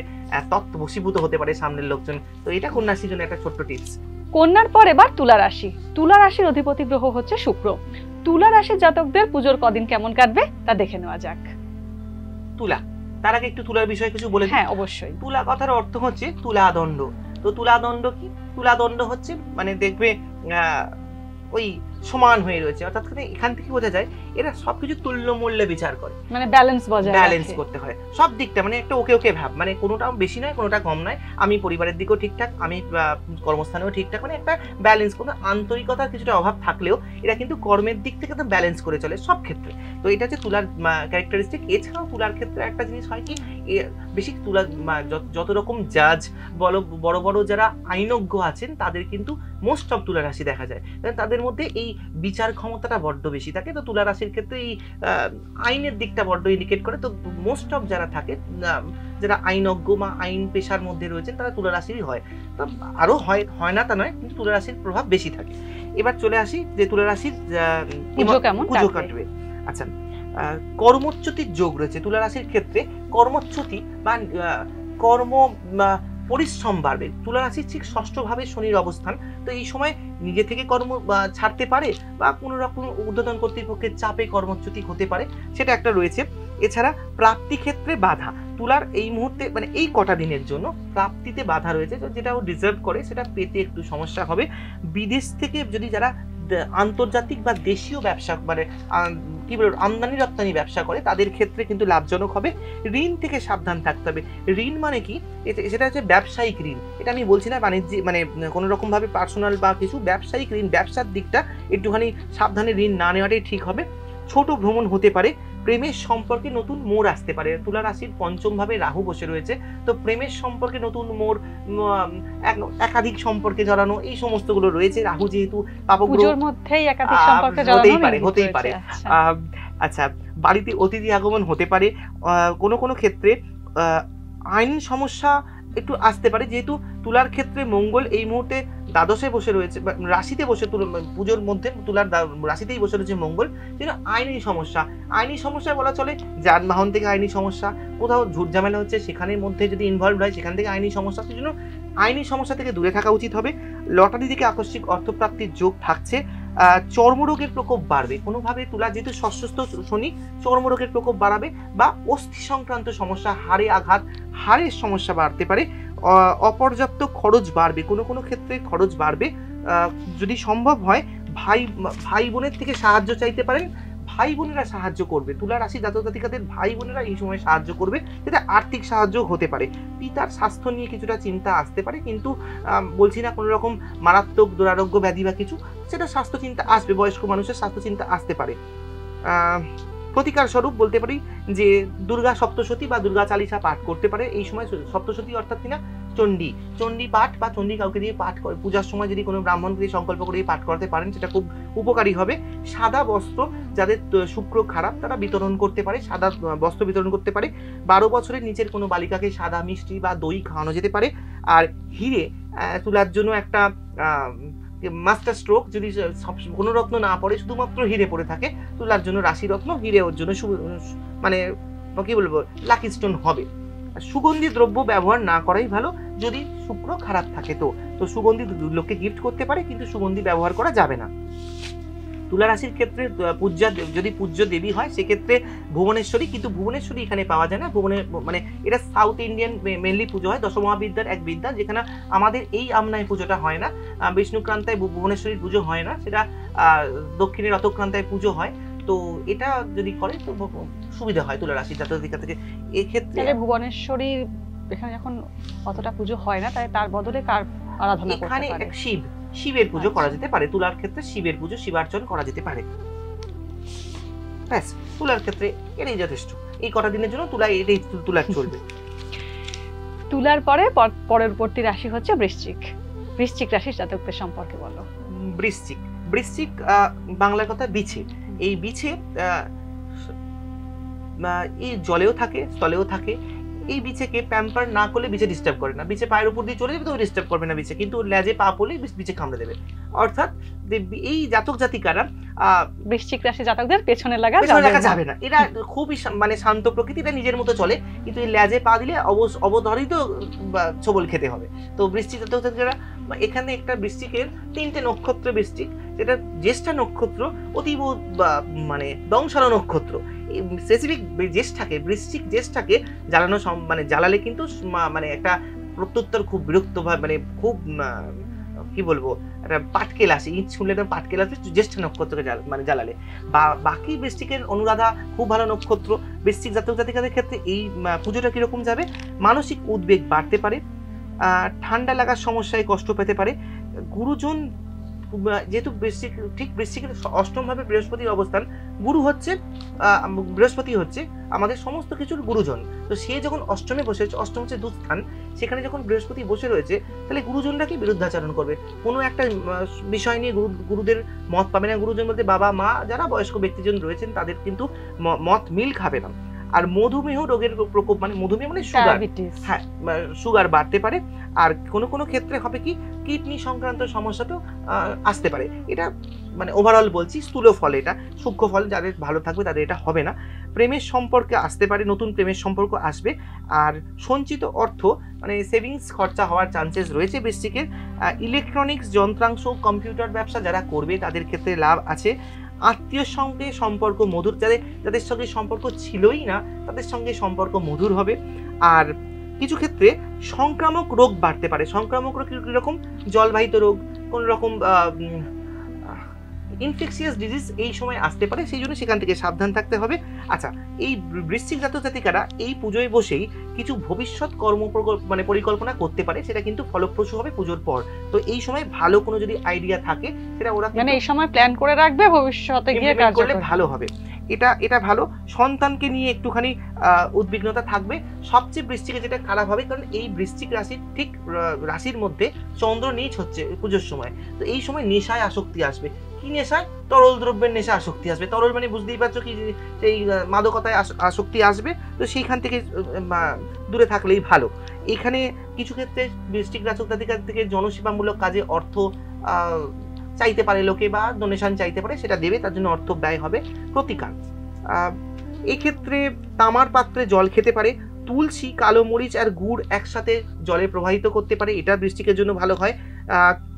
তত্ত্ব বশীভূত হতে পারে সামনের লোকজন। তো এটা কন্যা রাশির জন্য একটা ছোট্ট টিপস। কন্যার পর এবার তুলা রাশি। তুলা রাশির অধিপতি গ্রহ হচ্ছে শুক্র। তুলা রাশির জাতকদের পুজোর কদিন কেমন কাটবে তা দেখে নেওয়া যাক। তুলা, তার আগে একটু তুলার বিষয়ে কিছু বলে দিই। হ্যাঁ, অবশ্যই। তুলা কথার অর্থ হচ্ছে তুলাদণ্ড। তো তুলাদণ্ড কি? তুলাদণ্ড হচ্ছে মানে দেখবে ওই সমান হয়ে রয়েছে, অর্থাৎ এখান থেকে বোঝা যায় এরা সবকিছু তুল্য মূল্যে বিচার করে, মানে ব্যালেন্স বজায় ব্যালেন্স করতে হয় সব দিকটা, মানে একটা ওকে ওকে ভাব, মানে কোনোটাও বেশি নয় কোনোটা কম নয়, আমি পরিবারের দিকেও ঠিকঠাক, আমি কর্মস্থানেও ঠিকঠাক, মানে একটা ব্যালেন্স। কোনো আন্তরিকতার কিছুটা অভাব থাকলেও এরা কিন্তু কর্মের দিক থেকে তো ব্যালেন্স করে চলে সব ক্ষেত্রে। তো এটা হচ্ছে তুলার ক্যারেক্টারিস্টিক। এছাড়াও তুলার ক্ষেত্রে একটা জিনিস হয় কি, বেশি তুলা যত রকম জাজ বড় বড় যারা আইনজ্ঞ আছেন তাদের কিন্তু মোস্ট অফ তুলা রাশি দেখা যায়, তাদের মধ্যে এই বিচার ক্ষমতাটা বড্ড বেশি থাকে। তো তুলা রাশির ক্ষেত্রে এই আইনের দিকটা বড্ড ইন্ডিকেট করে। তো মোস্ট অফ যারা থাকে, যারা আইনজ্ঞ বা আইন পেশার মধ্যে রয়েছেন, তারা তুলা রাশিরই হয়। তো আরো হয় না তা নয়, কিন্তু তুলা রাশির প্রভাব বেশি থাকে। এবার চলে আসি যে তুলা রাশির পুজো কাটবে। আচ্ছা, কর্মচ্যুতির যোগ রয়েছে তুলা রাশির ক্ষেত্রে। কর্মচ্যুতি বা কর্ম পরিশ্রম বাড়বে। তুলা রাশির ঠিক ষষ্ঠ ভাবে শনির অবস্থান, তো এই সময় নিজে থেকে কর্ম ছাড়তে পারে, বা কোনো রকম ঊর্ধ্বতন কর্তৃপক্ষের চাপে কর্মচ্যুতি হতে পারে, সেটা একটা রয়েছে। এছাড়া প্রাপ্তি ক্ষেত্রে বাধা, তুলার এই মুহূর্তে মানে এই কটা দিনের জন্য প্রাপ্তিতে বাধা রয়েছে, যেটা ও ডিজার্ভ করে সেটা পেতে একটু সমস্যা হবে। বিদেশ থেকে যদি যারা আন্তর্জাতিক বা দেশীয় ব্যবসা মানে কি বলবো আমদানি রপ্তানি ব্যবসা করে, তাদের ক্ষেত্রে কিন্তু লাভজনক হবে। ঋণ থেকে সাবধান থাকতে হবে। ঋণ মানে কি, সেটা হচ্ছে ব্যবসায়িক ঋণ। এটা আমি বলছি না বাণিজ্যিক, মানে কোনো রকম ভাবে পার্সোনাল বা কিছু, ব্যবসায়িক ঋণ, ব্যবসার দিকটা একটুখানি সাবধানে ঋণ না নেওয়াটাই ঠিক হবে। ছোট ভ্রমণ হতে পারে। প্রেমের সম্পর্কে নতুন মোড় আসতে পারে। তুলা রাশির পঞ্চম ভাবে রাহু বসে রয়েছে, তো প্রেমের সম্পর্কে নতুন মোড়, একাধিক সম্পর্কে জড়ানো, এই সমস্তগুলো রয়েছে। রাহু যেহেতু পাপগ্রহ, মধ্যেই একাধিক সম্পর্কে হতেই পারে। আচ্ছা, বাড়িতে অতিথি আগমন হতে পারে। কোনো ক্ষেত্রে আইন সমস্যা একটু আসতে পারে, যেহেতু তুলার ক্ষেত্রে মঙ্গল এই মুহূর্তে দ্বাদশে বসে রয়েছে, রাশিতে বসে, পুজোর মধ্যে তুলার রাশিতেই বসে রয়েছে মঙ্গল, যেন আইনি সমস্যা বলা চলে। যানবাহন থেকে আইনি সমস্যা, কোথাও ঝুট ঝামেলা হচ্ছে সেখানের মধ্যে যদি ইনভলভ হয়, সেখান থেকে আইনি সমস্যা, সেই জন্য আইনি সমস্যা থেকে দূরে থাকা উচিত হবে। লটারি থেকে আকস্মিক অর্থপ্রাপ্তির যোগ থাকছে। চর্মরোগের প্রকোপ বাড়বে, কোনোভাবে তুলা যেহেতু ষষ্ঠস্থ শনি, চর্মরোগের প্রকোপ বাড়াবে, বা অস্থি সংক্রান্ত সমস্যা, হাড়ে আঘাত, হাড়ের সমস্যা বাড়তে পারে। অপর্যাপ্ত খরচ বাড়বে, কোনো ক্ষেত্রে খরচ বাড়বে। যদি সম্ভব হয় ভাই বোনের থেকে সাহায্য চাইতে পারেন, ভাই বোনেরা সাহায্য করবে। তুলা রাশি জাতক জাতিকাদের ভাই বোনেরা এই সময় সাহায্য করবে, যেটা আর্থিক সাহায্য হতে পারে। পিতার স্বাস্থ্য নিয়ে কিছুটা চিন্তা আসতে পারে, কিন্তু বলছি না কোনো রকম মারাত্মক দুরারোগ্য ব্যাধি বা কিছু, সেটা স্বাস্থ্য চিন্তা আসবে, বয়স্ক মানুষের স্বাস্থ্য চিন্তা আসতে পারে। প্রতিকার স্বরূপ বলতে পারি যে দুর্গা সপ্তশতী বা দুর্গা চালিসা পাঠ করতে পারে এই সময়। সপ্তশতী অর্থাৎ কিনা চণ্ডী পাঠ, বা চণ্ডী কাউকে দিয়ে পাঠ করে পূজার সময় যদি কোনো ব্রাহ্মণকে দিয়ে সংকল্প করে পাঠ করতে পারেন, সেটা খুব উপকারী হবে। সাদা বস্ত্র যাদের শুক্র খারাপ তারা বিতরণ করতে পারে, সাদা বস্ত্র বিতরণ করতে পারে। 12 বছরের নিচের কোনো বালিকাকে সাদা মিষ্টি বা দই খাওয়ানো যেতে পারে। আর হিরে তুলার জন্য একটা মাস্টার স্ট্রোক, যদি কোনো রত্ন না পড়ে, শুধুমাত্র হিরে পড়ে থাকে, তুলার জন্য রাশি রত্ন হিরে ওর জন্য মানে কি বলবো লাকি স্টোন হবে। সুগন্ধি দ্রব্য ব্যবহার না করাই ভালো যদি শুক্র খারাপ থাকে। তো সুগন্ধি লোককে গিফট করতে পারে, কিন্তু সুগন্ধি ব্যবহার করা যাবে না। তুলা রাশির ক্ষেত্রে যদি পূজ্য দেবী হয় সেক্ষেত্রে ভুবনেশ্বরী, কিন্তু ভুবনেশ্বরী এখানে পাওয়া যায় না। মানে এটা সাউথ ইন্ডিয়ান মেনলি পুজো হয়, দশমহাবিদ্যার এক বিদ্যা, যেখানে আমাদের এই আমনায় পুজোটা হয় না। বিষ্ণুক্রান্তায় ভুবনেশ্বরীর পুজো হয় না, সেটা দক্ষিণের রথক্রান্তায় পুজো হয়। তো এটা যদি করে তো সুবিধা হয় তুলা রাশি জাতক জাতিকা থেকে। এক্ষেত্রে ভুবনেশ্বরী এখানে যখন অতটা পুজো হয় না, তাই তার বদলে কার আরাধনা করতে পারে? এখানে শিবের পুজো করা যেতে পারে। তুলার ক্ষেত্রে শিবের পুজো, শিবার্চন করা যেতে পারে। ব্যাস, তুলার ক্ষেত্রে এটাই যথেষ্ট। এই কটা দিনের জন্য তুলার চলবে। তুলার পরে পরবর্তী রাশি হচ্ছে বৃশ্চিক রাশির জাতকদের সম্পর্কে বলো। বৃশ্চিক বাংলার কথা বিছে। এই বিছে এই জলেও থাকে, স্থলেও থাকে। এই বিছেকে প্যাম্পার না করলে বিছে ডিস্টার্ব করে না। বিছে পায়ের উপর দিয়ে চলে যাবে তো ডিস্টার্ব করবে না বিছে, কিন্তু লেজে পা পড়লে বিছে কামড়ে দেবে। অর্থাৎ এই জাতক জাতিকারা বৃশ্চিক রাশি জাতকদের পেছনে লাগা যাবে না। এরা খুবই মানে শান্ত প্রকৃতি, এটা নিজের মতো চলে, কিন্তু এই লেজে পা দিলে অবধারিত ছবল খেতে হবে। তো বৃশ্চিক জাতক জাতিকারা, এখানে একটা বৃশ্চিকের 3টে নক্ষত্র বৃশ্চিক, যেটা জ্যেষ্ঠা নক্ষত্র অতীব মানে দংশালো নক্ষত্র। স্পেসিফিক জ্যেষ্ঠাকে, বৃশ্চিক জ্যেষ্ঠাকে জ্বালানো মানে জ্বালালে কিন্তু মানে একটা প্রত্যুত্তর খুব বিরক্ত ভাবে, মানে খুব কি বলবো, একটা পাটকেল আসে, ইট শুনলে একটা পাটকেল আসে জ্যেষ্ঠা নক্ষত্রকে মানে জ্বালালে। বাকি বৃশ্চিকের অনুরাধা খুব ভালো নক্ষত্র। বৃশ্চিক জাতক জাতিকাদের ক্ষেত্রে এই পুজোটা কিরকম যাবে? মানসিক উদ্বেগ বাড়তে পারে, ঠান্ডা লাগার সমস্যায় কষ্ট পেতে পারে। গুরুজন, যেহেতু বৃশ্চিকের অষ্টম ভাবে বৃহস্পতির অবস্থান, বৃহস্পতি হচ্ছে আমাদের সমস্ত কিছুর গুরুজন। তো সে যখন অষ্টমে বসে, অষ্টম হচ্ছে দুস্থান, সেখানে যখন বৃহস্পতি বসে রয়েছে, তাহলে গুরুজনরা কি বিরুদ্ধাচরণ করবে? কোনো একটা বিষয় নিয়ে গুরুদের মত পাবে না। গুরুজন বলতে বাবা মা যারা বয়স্ক ব্যক্তিজন রয়েছেন তাদের কিন্তু মত মিল খাবে না। আর মধুমেহ রোগের প্রকোপ, মানে মধুমেহ মানে সুগার, হ্যাঁ সুগার বাড়তে পারে। আর কোনো ক্ষেত্রে হবে কি, কিডনি সংক্রান্ত সমস্যা তো আসতে পারে। এটা মানে ওভারঅল বলছি, স্থূল ফল, এটা সূক্ষ্ম ফল যাদের ভালো থাকবে তাদের এটা হবে না। প্রেমের সম্পর্কে আসতে পারে, নতুন প্রেমের সম্পর্ক আসবে। আর সঞ্চিত অর্থ মানে সেভিংস খরচা হওয়ার চান্সেস রয়েছে বৃশ্চিকের। ইলেকট্রনিক্স যন্ত্রাংশ, কম্পিউটার ব্যবসা যারা করবে তাদের ক্ষেত্রে লাভ আছে। আত্মীয়র সঙ্গে সম্পর্ক মধুর, যাদের সঙ্গে সম্পর্ক ছিলই না তাদের সঙ্গে সম্পর্ক মধুর হবে। আর কিছু ক্ষেত্রে সংক্রামক রোগ বাড়তে পারে। সংক্রামক রোগ কিরকম? জলবাহিত রোগ, কোন রকম ইনফেকশিয়াস ডিজিজ এই সময় আসতে পারে, সেই জন্য সেখান থেকে সাবধান থাকতে হবে। আচ্ছা, এই বৃশ্চিক জাতক জাতিকারা এই পুজোয় বসেই কিছু ভবিষ্যৎ মানে পরিকল্পনা করতে পারে, সেটা কিন্তু ফলপ্রসূ হবে পুজোর পর। তো এই সময় ভালো কোনো যদি আইডিয়া থাকে সেটা ওরা মানে এই সময় প্ল্যান করে রাখবে, ভবিষ্যতে গিয়ে কাজ করলে ভালো হবে। এটা ভালো। সন্তানকে নিয়ে একটুখানি উদ্বিগ্নতা থাকবে। সবচেয়ে বৃশ্চিকে যেটা খারাপ হবে, কারণ এই বৃশ্চিক রাশির ঠিক রাশির মধ্যে চন্দ্র নীচ হচ্ছে পুজোর সময়। তো এই সময় নেশায় আসক্তি আসবে। কি নেশায়? তরল দ্রব্যের নেশা আসক্তি আসবে। তরল মানে বুঝতেই পারছো কি, সেই মাদকতায় আসক্তি আসবে। তো সেইখান থেকে দূরে থাকলেই ভালো। এখানে কিছু ক্ষেত্রে বৃশ্চিক জাতক জাতিকার থেকে জনসেবামূলক কাজে অর্থ চাইতে পারে লোকে, বা ডোনেশন চাইতে পারে, সেটা দেবে, তার জন্য অর্থ ব্যয় হবে। প্রতিকার, এই ক্ষেত্রে তামার পাত্রে জল খেতে পারে। তুলসী, কালো মরিচ আর গুড় একসাথে জলে প্রবাহিত করতে পারে, এটা বৃশ্চিকের জন্য ভালো হয়।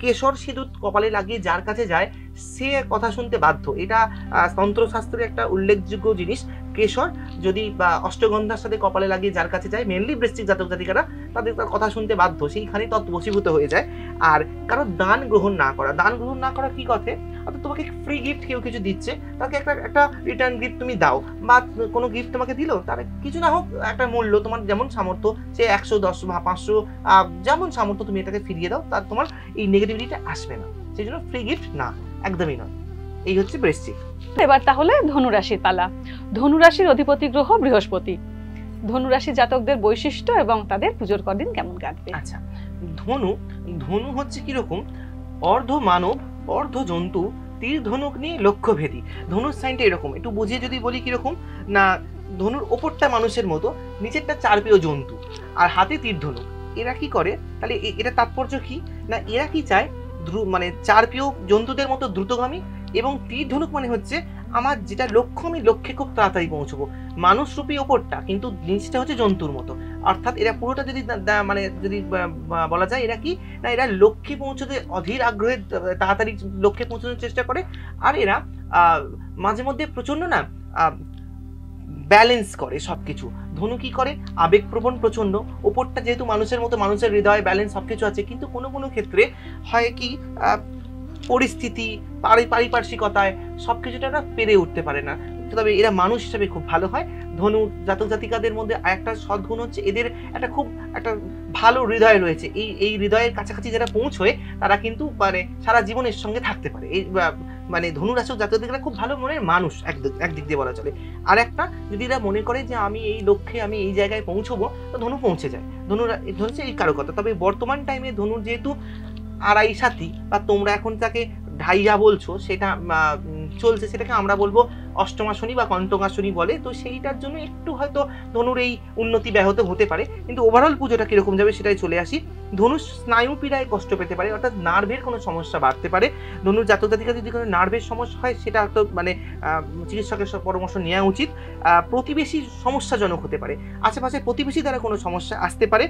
কেশর সিঁদুর কপালে লাগিয়ে যার কাছে যায় সে কথা শুনতে বাধ্য। এটা তন্ত্রশাস্ত্রের একটা উল্লেখযোগ্য জিনিস। কেশর যদি অষ্টগন্ধার সাথে কপালে লাগিয়ে যার কাছে যায়, মেনলি বৃশ্চিক জাতক জাতিকারা, তাদের তার কথা শুনতে বাধ্য, সেইখানে বশীভূত হয়ে যায়। আর কারো দান গ্রহণ না করা কি কথা? অর্থাৎ তোমাকে ফ্রি গিফট কেউ কিছু দিচ্ছে, তাকে একটা রিটার্ন গিফট তুমি দাও, বা কোনো গিফট তোমাকে দিল, তার কিছু না হোক একটা মূল্য, তোমার যেমন সামর্থ্য, সে 100, 10 বা 500 যেমন সামর্থ্য, তুমি এটাকে ফিরিয়ে দাও, তার তোমার এই নেগেটিভিটিটা আসবে না। সেই জন্য ফ্রি গিফট না, একদমই নয়। এই হচ্ছে বৃশ্চিক। এবার তাহলে ধনুরাশির পালা। ধনুরাশির অধিপতি গ্রহ বৃহস্পতি। ধনুরাশি জাতকদের বৈশিষ্ট্য এবং তাদের পুজোর কদিন কেমন কাটবে? আচ্ছা, ধনু হচ্ছে কিরকম? অর্ধ মানব, অর্ধ জন্তু, তীর ধনুক নিয়ে লক্ষ্যভেদী। ধনুর সাইনটা এরকম, একটু বুঝিয়ে যদি বলি কিরকম না, ধনুর ওপরটা মানুষের মতো, নিচেরটা চারপেয় জন্তু, আর হাতে তীর ধনুক। এরা কি করে তাহলে? এটা তাৎপর্য কি না, এরা কি চায় মানে চারপেয় জন্তুদের মতো দ্রুতগামী, এবং তীর ধনুক মানে হচ্ছে আমার যেটা লক্ষ্য, আমি লক্ষ্যে খুব তাড়াতাড়ি পৌঁছবো। মানুষরূপী ওপরটা, কিন্তু নিচটা হচ্ছে জন্তুর মতো। অর্থাৎ এরা পুরোটা যদি মানে যদি বলা যায়, এরা কি না, এরা লক্ষ্যে পৌঁছতে অধীর আগ্রহে তাড়াতাড়ি লক্ষ্যে পৌঁছানোর চেষ্টা করে। আর এরা মাঝে মধ্যে প্রচন্ড না ব্যালেন্স করে সবকিছু। ধনু কি করে? আবেগপ্রবণ প্রচন্ড। ওপরটা যেহেতু মানুষের মতো, মানুষের হৃদয় ব্যালেন্স সবকিছু আছে, কিন্তু কোনো ক্ষেত্রে হয় কি, পরিস্থিতি, পারিপার্শ্বিকতায় সবকিছুটা না পেরে উঠতে পারে না। তবে এরা মানুষ হিসেবে খুব ভালো হয়। ধনু জাতক জাতিকাদের মধ্যে একটা সদ্গুণ হচ্ছে এদের একটা ভালো হৃদয় রয়েছে। এই হৃদয়ের কাছাকাছি যারা পৌঁছয় তারা কিন্তু মানে সারা জীবনের সঙ্গে থাকতে পারে। এই মানে ধনুরাশি জাতক জাতিকারা খুব ভালো মনের মানুষ একদিক দিয়ে বলা চলে। আর একটা, যদি এরা মনে করে যে আমি এই লক্ষ্যে, আমি এই জায়গায় পৌঁছবো, তো ধনু পৌঁছে যায়। ধনুর হচ্ছে এই কারো কথা। তবে বর্তমান টাইমে ধনুর যেহেতু আড়াই সাথী, বা তোমরা এখন তাকে ঢাইয়া বলছো সেটা চলছে, সেটাকে আমরা বলবো অষ্টমা শনি বা কন্টকা শনি বলে। তো সেইটার জন্য একটু হয়তো ধনুর এই উন্নতি ব্যাহত হতে পারে, কিন্তু ওভারঅল পুজোটা কিরকম যাবে সেটাই চলে আসি। ধনু স্নায়ু পীড়ায় কষ্ট পেতে পারে, অর্থাৎ নার্ভের কোনো সমস্যা বাড়তে পারে। ধনুর জাতক জাতিকা যদি কোনো নার্ভের সমস্যা হয় সেটা তো মানে চিকিৎসকের পরামর্শ নেওয়া উচিত। প্রতিবেশী সমস্যাজনক হতে পারে, আশেপাশে প্রতিবেশী দ্বারা কোনো সমস্যা আসতে পারে।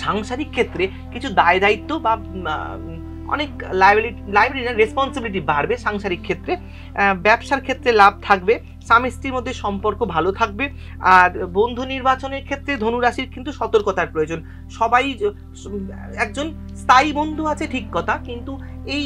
সাংসারিক ক্ষেত্রে কিছু দায় দায়িত্ব বা অনেক লাইবিলিটি রেসপন্সিবিলিটি বাড়বে সাংসারিক ক্ষেত্রে। ব্যবসার ক্ষেত্রে লাভ থাকবে, স্বামী স্ত্রীর মধ্যে সম্পর্ক ভালো থাকবে। আর বন্ধু নির্বাচনের ক্ষেত্রে ধনুরাশির কিন্তু সতর্কতার প্রয়োজন। সবাই একজন স্থায়ী বন্ধু আছে ঠিক কথা, কিন্তু এই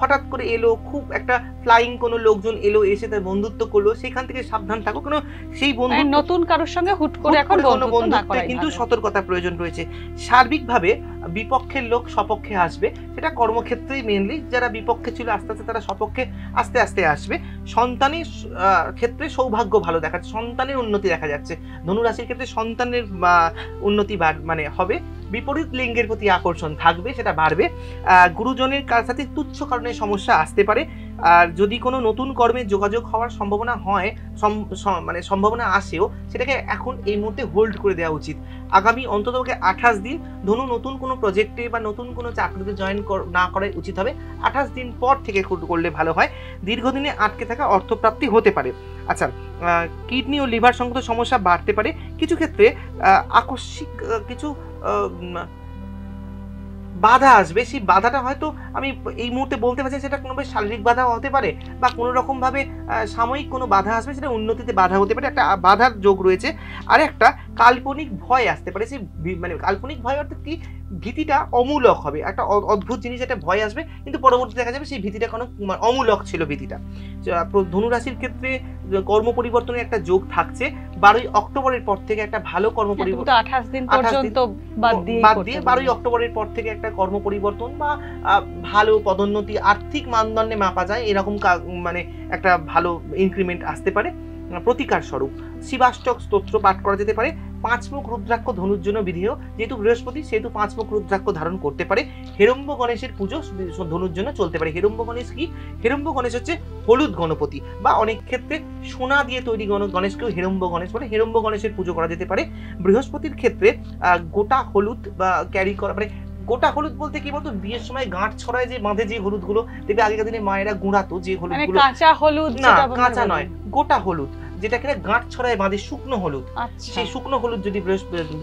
হঠাৎ করে এলো খুব একটা ফ্লাইং কোনো লোকজন এলো, এসে তার বন্ধুত্ব করলো, সেখান থেকে সাবধান থাকো। কোনো সেই বন্ধু নতুন কারোর সঙ্গে হুট করে এখন বন্ধুত্ব কিন্তু সতর্কতার প্রয়োজন রয়েছে। সার্বিকভাবে বিপক্ষের লোক সপক্ষে আসবে, সেটা কর্মক্ষেত্রেই মেনলি। যারা বিপক্ষে ছিল আস্তে আস্তে তারা সপক্ষে আস্তে আস্তে আসবে। সন্তানের ক্ষেত্রে সৌভাগ্য ভালো দেখাচ্ছে, সন্তানের উন্নতি দেখা যাচ্ছে। ধনুরাশির ক্ষেত্রে সন্তানের উন্নতি মানে হবে। বিপরীত লিঙ্গের প্রতি আকর্ষণ থাকবে, সেটা বাড়বে। গুরুজনের সাথে তুচ্ছ কারণে সমস্যা আসতে পারে। আর যদি কোনো নতুন কর্মে যোগাযোগ হওয়ার সম্ভাবনা হয়, মানে সম্ভাবনা আসেও, সেটাকে এখন এই মুহূর্তে হোল্ড করে দেওয়া উচিত। আগামী অন্তত 28 দিন ধনু নতুন কোনো প্রজেক্টে বা নতুন কোনো চাকরিতে জয়েন না করাই উচিত হবে। 28 দিন পর থেকে করলে ভালো হয়। দীর্ঘদিনে আটকে থাকা অর্থপ্রাপ্তি হতে পারে। আচ্ছা, কিডনি ও লিভার সংক্রান্ত সমস্যা বাড়তে পারে। কিছু ক্ষেত্রে আকস্মিক কিছু বাধা আসবে। সেই বাধাটা হয়তো আমি এই মুহূর্তে বলতে পারছি, সেটা কোনো শারীরিক বাধা হতে পারে বা কোনো রকম ভাবে সাময়িক কোনো বাধা আসবে, সেটা উন্নতিতে বাধা হতে পারে, একটা বাধার যোগ রয়েছে। আর একটা কাল্পনিক ভয় আসতে পারে। সেই মানে কাল্পনিক ভয় অর্থাৎ কি, ভীতিটা অমূলক হবে। একটা অদ্ভুত জিনিস, একটা ভয় আসবে, কিন্তু পরবর্তীতে দেখা যাবে সেই ভীতিটা কোনো অমূলক ছিল ভীতিটা। ধনুরাশির ক্ষেত্রে কর্ম পরিবর্তনের একটা যোগ থাকছে। 12ই অক্টোবরের পর থেকে একটা ভালো কর্ম পরিবর্তন, 28 দিন পর্যন্ত বাদ দিয়ে 12ই অক্টোবরের পর থেকে একটা কর্ম পরিবর্তন বা ভালো পদোন্নতি, আর্থিক মানদণ্ডে মাপা যায় এরকম মানে একটা ভালো ইনক্রিমেন্ট আসতে পারে। প্রতিকার স্বরূপ শিবাষ্টক স্তোত্র পাঠ করা যেতে পারে। 5 মুখ রুদ্রাক্ষ ধনুর জন্য বিধেয়, যেহেতু বৃহস্পতি সেহেতু 5 মুখ রুদ্রাক্ষ ধারণ করতে পারে। হেরম্ব গণেশের পুজো ধনুর জন্য চলতে পারে। হেরম্ব গণেশ কি? হেরম্ব গণেশ হচ্ছে হলুদ গণপতি, বা অনেক ক্ষেত্রে সোনা দিয়ে তৈরি গণেশকেও হেরম্ব গণেশ বলে। হেরম্ব গণেশের পুজো করা যেতে পারে। বৃহস্পতির ক্ষেত্রে গোটা হলুদ বা ক্যারি করা, মানে গোটা হলুদ বলতে কি বলতো, বিয়ের সময় গাঁট ছড়ায় যে বাঁধে যে হলুদ গুলো, দেখবে আগেকার দিনে মায়েরা গুঁড়াতো যে হলুদ গুলো, কাঁচা হলুদ না কাঁচা নয়, গোটা হলুদ, যেটা কিনা গাঁট ছড়ায় বাঁধে, শুকনো হলুদ। সেই শুকনো হলুদ যদি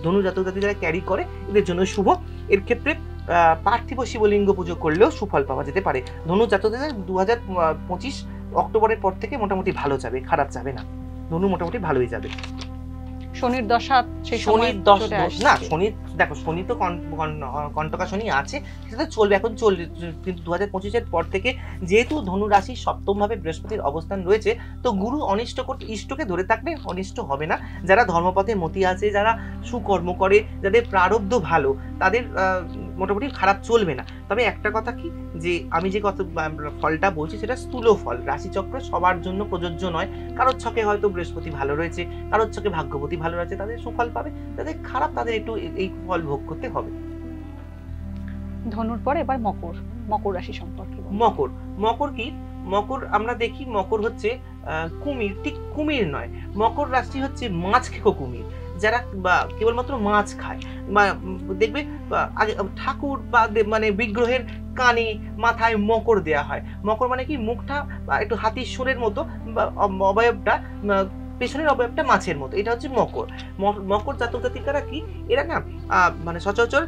ধনু জাতক জাতিকারা ক্যারি করে, এদের জন্য শুভ। এর ক্ষেত্রে পার্থিব শিবলিঙ্গ পুজো করলেও সুফল পাওয়া যেতে পারে। ধনু জাতক জাতিকা 2025 অক্টোবরের পর থেকে মোটামুটি ভালো যাবে, খারাপ যাবে না। ধনু মোটামুটি ভালোই যাবে। শনির দশা, শনির দশা না, শনি দেখো, শনি তো কন্টকা শনি আছে, সেটা চলবে, এখন চলবে। কিন্তু 2025-এর পর থেকে যেহেতু ধনু রাশির সপ্তম ভাবে বৃহস্পতির অবস্থান রয়েছে, তো গুরু অনিষ্ট করতে, ইষ্টকে ধরে থাকলে অনিষ্ট হবে না। যারা ধর্মপথে মতি আছে, যারা সুকর্ম করে, যাদের প্রারব্ধ ভালো, তাদের মোটামুটি খারাপ চলবে না। তবে একটা কথা কি, যে আমি যে কত ফলটা বলছি সেটা স্থূল ফল, রাশিচক্র সবার জন্য প্রযোজ্য নয়। কারোর ছকে হয়তো বৃহস্পতি ভালো রয়েছে, কারোর ছকে ভাগ্যবতী ভালো রয়েছে, তাদের সুফল পাবে, তাদের খারাপ, তাদের একটু এই ফল ভোগ করতে হবে। ধনুর পরে এবার মকর রাশি সম্পর্কে। মকর কি? মকর আমরা দেখি, মকর হচ্ছে কুমির, ঠিক কুমির নয়, মকর রাশি হচ্ছে মাছ খেকো কুমির, যারা কেবলমাত্র মাছ খায়। দেখবে ঠাকুর বা মানে বিগ্রহের কানে মাথায় মকর দেয়া হয়। মকর মানে কি, মুখটা একটু হাতির সুরের মতো, অবয়বটা পেছনের অবয়বটা মাছের মতো, এটা হচ্ছে মকর। মকর জাতক জাতিকারা কি, এরা না মানে সচরাচর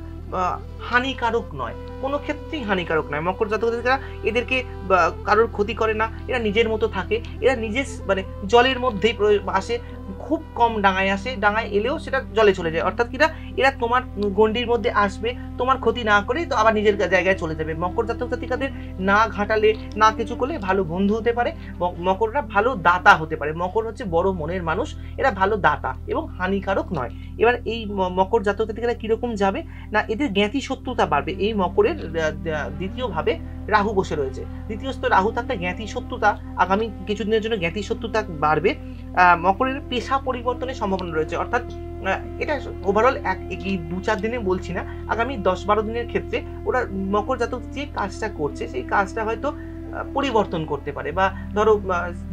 হানিকারক নয়, কোনো ক্ষেত্রেই হানিকারক নয়। মকর জাতক জাতিকারা এদেরকে কারোর ক্ষতি করে না, এরা নিজের মতো থাকে। এরা নিজের মানে জলের মধ্যেই আসে, খুব কম ডাঙায় আসে, ডাঙায় এলেও সেটা জলে চলে যায়। অর্থাৎ কিনা, এরা তোমার গণ্ডির মধ্যে আসবে, তোমার ক্ষতি না করে তো আবার নিজের জায়গায় চলে যাবে। মকর জাতক জাতিকাদের না ঘাটালে, না কিছু করলে ভালো বন্ধু হতে পারে। মকররা ভালো দাতা হতে পারে। মকর হচ্ছে বড় মনের মানুষ, এরা ভালো দাতা এবং হানিকারক নয়। এবার এই মকর জাতক জাতিকারা কিরকম যাবে না, এদের জ্ঞাতি শত্রুতা বাড়বে। এই মকরের দ্বিতীয় ভাবে রাহু বসে রয়েছে। দ্বিতীয় স্তরে রাহু থাকতে জ্ঞাতি শত্রুতা আগামী কিছুদিনের জন্য জ্ঞাতি শত্রুতা বাড়বে। মকরের পেশা পরিবর্তনের সম্ভাবনা রয়েছে, অর্থাৎ এটা ওভারঅল এই 2-4 দিনে বলছি না, আগামী 10-12 দিনের ক্ষেত্রে ওরা মকর জাতক যে কাজটা করছে সেই কাজটা হয়তো পরিবর্তন করতে পারে, বা ধরো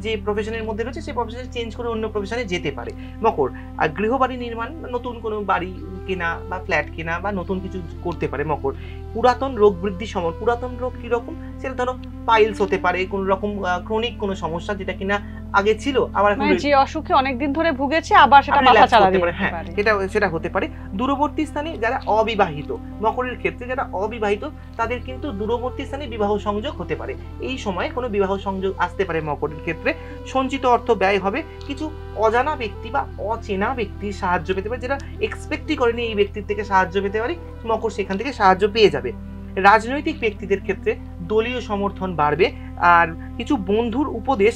যে প্রফেশনের মধ্যে রয়েছে সেই প্রফেশনে চেঞ্জ করে অন্য প্রফেশনে যেতে পারে মকর। আর গৃহবাড়ি নির্মাণ, নতুন কোনো বাড়ি কেনা বা ফ্ল্যাট কেনা বা নতুন কিছু করতে পারে মকর। পুরাতন রোগ বৃদ্ধি সময়, পুরাতন রোগ কিরকম, সেটা ধরো পাইলস হতে পারে, কোনো রকম ক্রনিক কোনো সমস্যা যেটা কিনা আগে ছিল আবার যে অসুখে অনেকদিন ধরে ভুগেছে আবার সেটা মাথা চালা দিতে পারে। হ্যাঁ, সেটা হতে পারে। দূরবর্তী স্থানে যারা অবিবাহিত, মকরের ক্ষেত্রে যারা অবিবাহিত তাদের কিন্তু দূরবর্তী স্থানে বিবাহ সংযোগ হতে পারে। এই সময় কোনো বিবাহ সংযোগ আসতে পারে মকরের ক্ষেত্রে। সঞ্চিত অর্থ ব্যয় হবে, কিছু অজানা ব্যক্তি বা অচেনা ব্যক্তির সাহায্য পেতে পারে, যেটা এক্সপেক্টই করেনি এই ব্যক্তির থেকে সাহায্য পেতে পারে, মকর সেখান থেকে সাহায্য পেয়ে যাবে। রাজনৈতিক ব্যক্তিদের ক্ষেত্রে দলীয় সমর্থন বাড়বে, আর কিছু বন্ধুর উপদেশ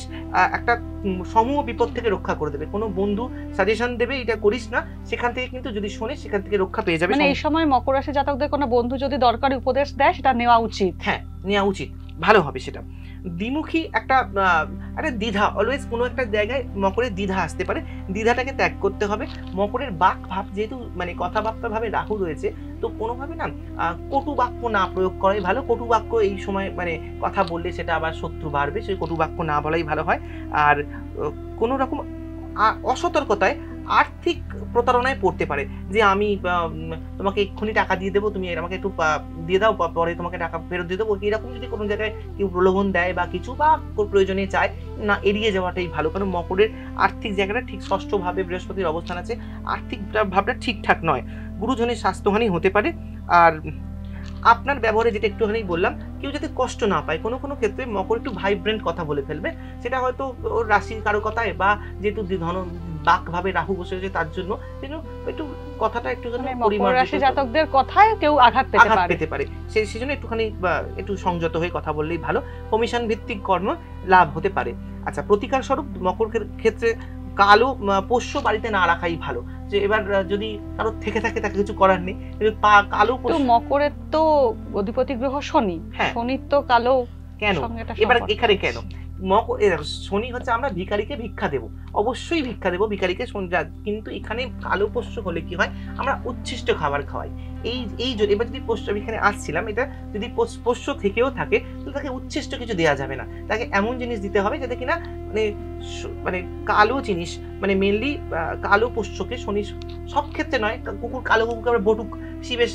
একটা সমূহ বিপদ থেকে রক্ষা করে দেবে। কোনো বন্ধু সাজেশন দেবে এটা করিস না, সেখান থেকে কিন্তু যদি শোনে সেখান থেকে রক্ষা পেয়ে যাবে। মানে এই সময় মকর রাশি জাতকদের কোনো বন্ধু যদি দরকারি উপদেশ দেয় সেটা নেওয়া উচিত। হ্যাঁ, নেওয়া উচিত, ভালো হবে সেটা। দ্বিমুখী একটা দ্বিধা, অলওয়েজ কোনো একটা জায়গায় মকরের দ্বিধা আসতে পারে, দ্বিধাটাকে ত্যাগ করতে হবে। মকরের বাক ভাব, যেহেতু মানে কথাবার্তা ভাবে রাহু রয়েছে, তো কোনোভাবে না কটু বাক্য না প্রয়োগ করাই ভালো। কটু বাক্য এই সময় মানে কথা বললে সেটা আবার শত্রু বাড়বে, সেই কটু বাক্য না বলাই ভালো হয়। আর কোনো রকম অসতর্কতায় আর্থিক প্রতারণায় পড়তে পারে, যে আমি তোমাকে এক্ষুনি টাকা দিয়ে দেবো, তুমি আমাকে একটু দিয়ে দাও, পরে তোমাকে টাকা ফেরত দিয়ে দেবো, এরকম যদি কোনো জায়গায় কেউ প্রলোভন দেয় বা কিছু বা প্রয়োজনে চায়, না এড়িয়ে যাওয়াটাই ভালো। কারণ মকরের আর্থিক জায়গাটা ঠিক ষষ্ঠভাবে বৃহস্পতির অবস্থান আছে, আর্থিক ভাবটা ঠিকঠাক নয়, গুরুজনের স্বাস্থ্যহানি হতে পারে। আর আপনার ব্যবহারে যেটা একটুখানি বললাম, কেউ যাতে কষ্ট না পায়, কোনো কোনো ক্ষেত্রে মকর একটু ভাইব্রেন্ট কথা বলে ফেলবে, সেটা হয়তো ওর রাশির কারো কথায়, বা যেহেতু বাক ভাবে রাহু বসে রয়েছে তার জন্য একটু কথাটা একটু মকর রাশি জাতকদের কথায় কেউ আঘাত পেতে পারে, সেই জন্য একটুখানি একটু সংযত হয়ে কথা বললেই ভালো। কমিশন ভিত্তিক কর্ম লাভ হতে পারে। আচ্ছা, প্রতিকার স্বরূপ মকর ক্ষেত্রে কালো পোষ্য বাড়িতে না রাখাই ভালো। যে এবার যদি কারো থেকে থাকে তাকে কিছু করার নেই, কালো মকরের তো অধিপতি গ্রহ শনি, শনির তো কালো কেন, এবার এখানে কেন শনি হচ্ছে আমরা ভিখারিকে ভিক্ষা দেব, অবশ্যই ভিক্ষা দেবো ভিখারিকে, কিন্তু এখানে কালো পোষ্য হলে কি হয়, আমরা উচ্ছিষ্ট খাবার খাওয়াই। এই এবার যদি পোষ্য, আমি এখানে আসছিলাম, এটা যদি পোষ্য থেকেও থাকে তাহলে তাকে উচ্ছিষ্ট কিছু দেওয়া যাবে না, তাকে এমন জিনিস দিতে হবে যাতে কিনা মানে কালো জিনিস, মানে মেনলি কালো পোষ্যকে শনি সব ক্ষেত্রে নয়, কুকুর, কালো কুকুরকে আবার বটুক শিবের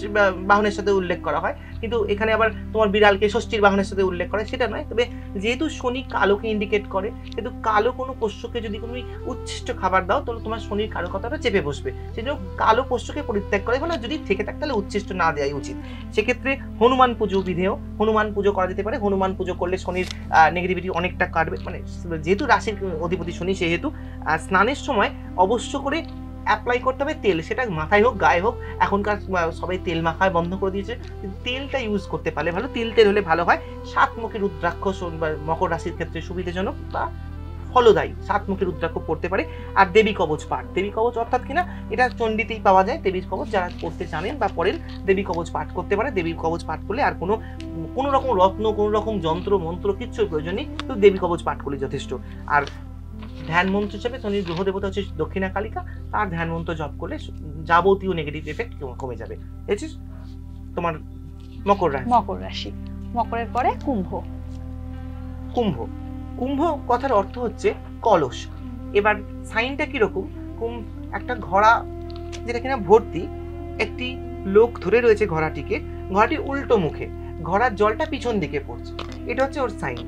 বাহনের সাথে উল্লেখ করা হয়, কিন্তু এখানে আবার তোমার বিড়ালকে ষষ্ঠীর বাহনের সাথে উল্লেখ করে, সেটা নয়। তবে যেহেতু শনি কালোকে ইন্ডিকেট করে, কিন্তু কালো কোনো পোষ্যকে যদি তুমি উচ্ছিষ্ট খাবার দাও তাহলে তোমার শনির কালো কথাটা চেপে বসবে, সেই জন্য কালো পোষ্যকে পরিত্যাগ করে ভালো, যদি থেকে থাকে তাহলে উচ্ছিষ্ট না দেওয়াই উচিত। সেক্ষেত্রে হনুমান পুজো বিধেয় হনুমান পুজো করা যেতে পারে, হনুমান পুজো করলে শনির নেগেটিভিটি অনেকটা কাটবে। মানে যেহেতু রাশির অধিপতি শনি, সেহেতু স্নানের সময় অবশ্য করে অ্যাপ্লাই করতে হবে তেল, সেটা মাথায় হোক গায়ে হোক, এখনকার সবাই তেল মাখায় বন্ধ করে দিয়েছে, তেলটা ইউজ করতে পারলে ভালো, তেল হলে ভালো হয়। সাতমুখী রুদ্রাক্ষ মকর রাশির ক্ষেত্রে সুবিধাজনক বা ফলদায়ী, সাতমুখী রুদ্রাক্ষ পড়তে পারে। আর দেবী কবচ পাঠ, দেবী কবচ অর্থাৎ কিনা এটা চণ্ডীতেই পাওয়া যায়, দেবী কবচ যারা পড়তে জানেন বা পড়েন দেবী কবচ পাঠ করতে পারে। দেবী কবচ পাঠ করলে আর কোনো রকম রত্ন, কোনো রকম যন্ত্র মন্ত্র কিচ্ছুর প্রয়োজন নেই, তো দেবী কবচ পাঠ করলে যথেষ্ট। আর ধ্যান মন্ত্র হিসেবে শনির গ্রহ দেবতা হচ্ছে দক্ষিণা কালিকা, তার ধ্যান মন্ত্র জপ করলে যাবতীয় নেগেটিভ এফেক্ট কমে যাবে। বুঝেছিস? তোমার মকর রাশি, মকরের পরে কুম্ভ কথার অর্থ হচ্ছে কলস। এবার সাইনটা কিরকম, একটা ঘোড়া যেটা কিনা ভর্তি, একটি লোক ধরে রয়েছে ঘোড়াটিকে, ঘোড়াটি উল্টো মুখে, ঘোড়ার জলটা পিছন দিকে পড়ছে, এটা হচ্ছে ওর সাইন।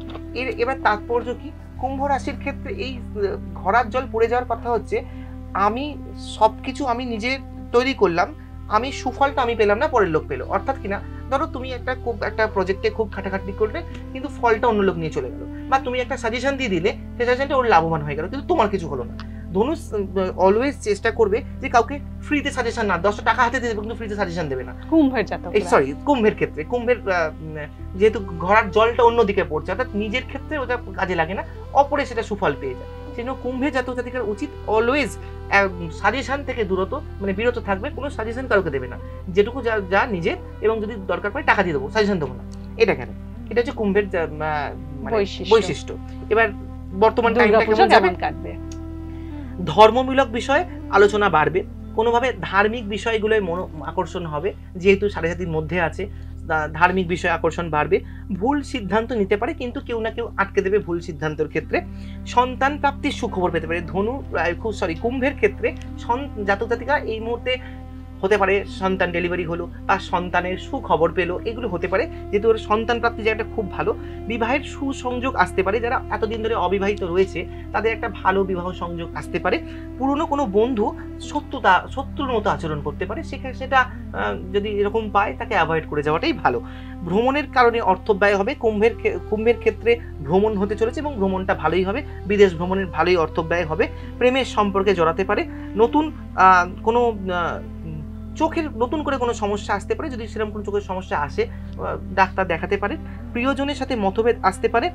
এবার তাৎপর্য কি, কুম্ভ রাশির ক্ষেত্রে এই ঘোড়ার জল পড়ে যাওয়ার কথা হচ্ছে আমি সবকিছু আমি নিজে তৈরি করলাম, আমি সুফলটা আমি পেলাম না, পরের লোক পেলো। অর্থাৎ কিনা ধরো তুমি একটা প্রজেক্টে খুব খাটাখাটি করলে, কিন্তু ফলটা অন্য লোক নিয়ে চলে গেল, বা তুমি একটা সাজেশন দিয়ে দিলে, সেই সাজেশনটা ওর লাভবান হয়ে গেল, কিন্তু তোমার কিছু হলো না। ধনুষ অলওয়েজ চেষ্টা করবে যে কাউকে ফ্রিতে সাজেশন না, 10 টাকা হাতে দিয়ে দেবে কিন্তু ফ্রিতে সাজেশন দেবে না। কুম্ভের ক্ষেত্রে, কুম্ভের যেহেতু ঘোড়ার জলটা অন্যদিকে পড়ছে, অর্থাৎ নিজের ক্ষেত্রে ওটা কাজে লাগে না, অপরে সেটা সুফল পেয়ে যায়। সেই জন্য কুম্ভে জাতক জাতিকার উচিত অলওয়েজ সাজেশন থেকে বিরত থাকবে, কোনো সাজেশন কাউকে দেবে না, যেটুকু যা নিজের, এবং যদি দরকার পড়ে টাকা দিয়ে দেবো, সাজেশন দেবো না। এটা কেন, এটা হচ্ছে কুম্ভের বৈশিষ্ট্য। এবার বর্তমান টাইমটা কেমন যাবে, ধর্মমূলক বিষয়ে আলোচনা বাড়বে, কোনোভাবে ধার্মিক বিষয়গুলোয় আকর্ষণ হবে, যেহেতু 7.5 মধ্যে আছে, ধার্মিক বিষয়ে আকর্ষণ বাড়বে। ভুল সিদ্ধান্ত নিতে পারে, কিন্তু কেউ না কেউ আটকে দেবে ভুল সিদ্ধান্তের ক্ষেত্রে। সন্তান প্রাপ্তির সুখবর পেতে পারে। কুম্ভের ক্ষেত্রে জাতক জাতিকা এই মুহূর্তে হতে পারে সন্তান ডেলিভারি হলো বা সন্তানের সুখবর পেলো, এগুলো হতে পারে, যেহেতু ওর সন্তান প্রাপ্তির জায়গাটা খুব ভালো। বিবাহের সুসংযোগ আসতে পারে, যারা এতদিন ধরে অবিবাহিত রয়েছে তাদের একটা ভালো বিবাহ সংযোগ আসতে পারে। পুরনো কোনো বন্ধু শত্রুর মতো আচরণ করতে পারে, সেটা যদি এরকম পায় তাকে অ্যাভয়েড করে যাওয়াটাই ভালো। ভ্রমণের কারণে অর্থব্যয় হবে। কুম্ভের ক্ষেত্রে ভ্রমণ হতে চলেছে এবং ভ্রমণটা ভালোই হবে, বিদেশ ভ্রমণের ভালোই অর্থব্যয় হবে। প্রেমের সম্পর্কে জড়াতে পারে। নতুন কোনো চোখের নতুন করে কোনো সমস্যা আসতে পারে, যদি সেরকম কোনো চোখের সমস্যা আসে ডাক্তার দেখাতে পারে। প্রিয়জনের সাথে মতভেদ আসতে পারে।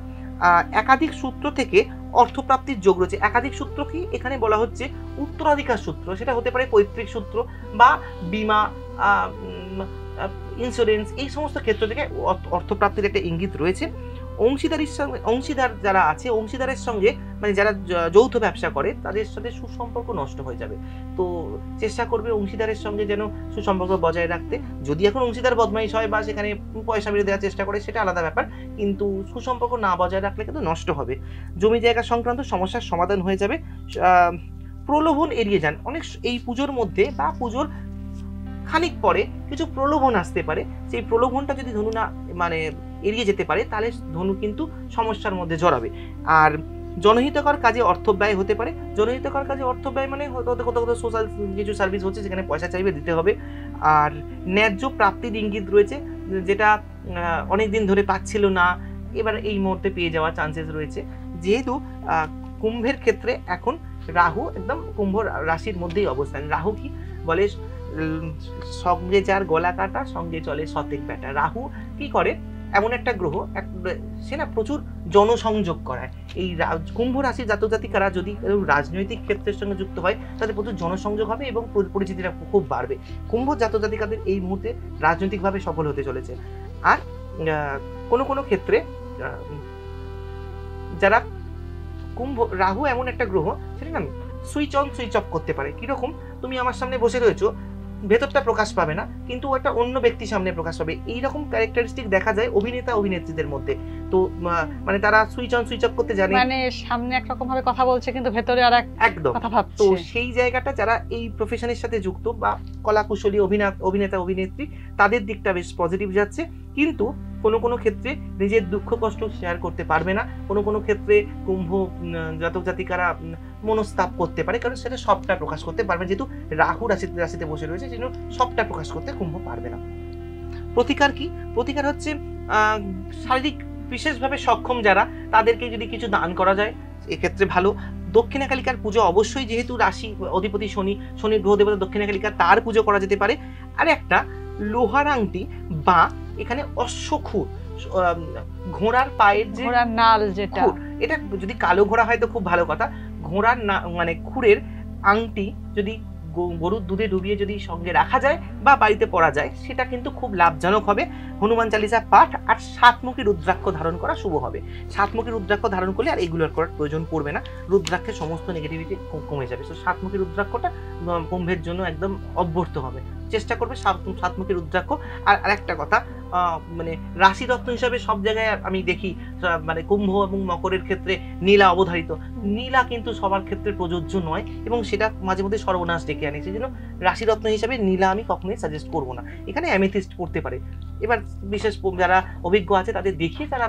একাধিক সূত্র থেকে অর্থপ্রাপ্তির যোগ রয়েছে। একাধিক সূত্র কি এখানে বলা হচ্ছে উত্তরাধিকার সূত্র, সেটা হতে পারে পৈতৃক সূত্র বা বিমা, ইন্স্যুরেন্স, এই সমস্ত ক্ষেত্র থেকে অর্থপ্রাপ্তির একটা ইঙ্গিত রয়েছে। অংশীদার যারা আছে, অংশীদারের সঙ্গে মানে যারা যৌথ ব্যবসা করে তাদের সাথে সুসম্পর্ক নষ্ট হয়ে যাবে। তো চেষ্টা করবে অংশীদারের সঙ্গে যেন সুসম্পর্ক বজায় রাখতে। যদি এখন অংশীদার বদমাইশ হয় বা সেখানে পয়সা মেরে দেওয়ার চেষ্টা করে, সেটা আলাদা ব্যাপার, কিন্তু সুসম্পর্ক না বজায় রাখলে কিন্তু নষ্ট হবে। জমি জায়গা সংক্রান্ত সমস্যার সমাধান হয়ে যাবে। প্রলোভন এড়িয়ে যান। এই পুজোর মধ্যে বা পুজোর খানিক পরে কিছু প্রলোভন আসতে পারে, সেই প্রলোভনটা যদি ধনু না এড়িয়ে যেতে পারে তাহলে ধনু কিন্তু সমস্যার মধ্যে জড়াবে। আর জনহিতকর কাজে অর্থ ব্যয় হতে পারে। জনহিতকর কাজে অর্থ ব্যয় মানে হয়তো কোথাও সোশ্যাল কিছু সার্ভিস হচ্ছে, যেখানে পয়সা চাইবে, দিতে হবে। আর ন্যায্য প্রাপ্তির ইঙ্গিত রয়েছে, যেটা অনেকদিন ধরে পাচ্ছিল না, এবার এই মুহূর্তে পেয়ে যাওয়ার চান্সেস রয়েছে। যেহেতু কুম্ভের ক্ষেত্রে এখন রাহু একদম কুম্ভ রাশির মধ্যেই অবস্থান। রাহু কি বলে, সঙ্গে যার গলা কাটা সঙ্গে চলে শতেক ব্যাটা। রাহু কি করে, এমন একটা গ্রহ, সে না প্রচুর জনসংযোগ করায়। এই কুম্ভ রাশির জাতক জাতিকারা যদি রাজনৈতিক ক্ষেত্রের সঙ্গে যুক্ত হয় তাদের প্রচুর জনসংযোগ হবে এবং পরিচিতিটা খুব বাড়বে। কুম্ভ জাতক জাতিকাদের এই মুহূর্তে রাজনৈতিকভাবে সফল হতে চলেছে। আর কোনো ক্ষেত্রে যারা রাহু এমন একটা গ্রহ, সেটা না সুইচ অন সুইচ অফ করতে পারে। কিরকম, তুমি আমার সামনে বসে রয়েছো, ভেতরটা প্রকাশ পাবে না, কিন্তু একটা অন্য ব্যক্তির সামনে প্রকাশ পাবে। এইরকম ক্যারেক্টারিস্টিক দেখা যায় অভিনেতা অভিনেত্রীদের মধ্যে। তো তারা সুইচ অন সুইচ অফ করতে জানে, সামনে একরকম ভাবে কথা বলছে কিন্তু ভেতরে আর একদম কথা ভাবছে। তো সেই জায়গাটা যারা এই প্রফেশনের সাথে যুক্ত বা কলাকুশলী অভিনেতা অভিনেত্রী, তাদের দিকটা বেশ পজিটিভ যাচ্ছে। কিন্তু কোনো ক্ষেত্রে নিজের দুঃখ কষ্ট শেয়ার করতে পারবে না। কোনো ক্ষেত্রে কুম্ভ জাতক জাতিকারা মনস্তাপ করতে পারে, কারণ সেটা সবটা প্রকাশ করতে পারবে, যেহেতু রাহু রাশিতে বসে রয়েছে, যেন সবটা প্রকাশ করতে কুম্ভ পারবে না। প্রতিকার কি? প্রতিকার হচ্ছে শারীরিক বিশেষভাবে সক্ষম যারা, তাদেরকে যদি কিছু দান করা যায় এক্ষেত্রে ভালো। দক্ষিণাকালিকার পুজো অবশ্যই, যেহেতু রাশি অধিপতি শনির গ্রহ দেবতা দক্ষিণাকালিকা, তার পুজো করা যেতে পারে। আর একটা লোহার আংটি বা এখানে অশ্বক্ষুর, ঘোড়ার পায়ের যে ঘোড়ার নাল, যেটা এটা যদি কালো ঘোড়া হয় তো খুব ভালো কথা। ঘোড়ার খুরের আংটি যদি গরুর দুধে ডুবিয়ে যদি সঙ্গে রাখা যায় বা বাড়িতে পরা যায়, সেটা কিন্তু খুব লাভজনক হবে। হনুমান চালিসা পাঠ আর 7মুখী রুদ্রাক্ষ ধারণ করা শুভ হবে। 7মুখী রুদ্রাক্ষ ধারণ করলে আর এইগুলোর করার প্রয়োজন পড়বে না, রুদ্রাক্ষের সমস্ত নেগেটিভিটি কমে যাবে। তো 7মুখী রুদ্রাক্ষটা কুম্ভের জন্য একদম অভ্যর্থ হবে। চেষ্টা করবে 7মুখী রুদ্রাক্ষ। আর আরেকটা কথা, রাশিরত্ন হিসাবে সব জায়গায় আমি দেখি কুম্ভ এবং মকরের ক্ষেত্রে নীলা অবধারিত। নীলা কিন্তু সবার ক্ষেত্রে প্রযোজ্য নয় এবং সেটা মাঝে মধ্যে সর্বনাশ ডেকে আনে। সেই জন্য রাশিরত্ন হিসাবে নীলা আমি কখনোই সাজেস্ট করবো না। এখানে অ্যামেথিস্ট পড়তে পারে। এবার বিশেষ যারা অভিজ্ঞ আছে তাদের দেখিয়ে তারা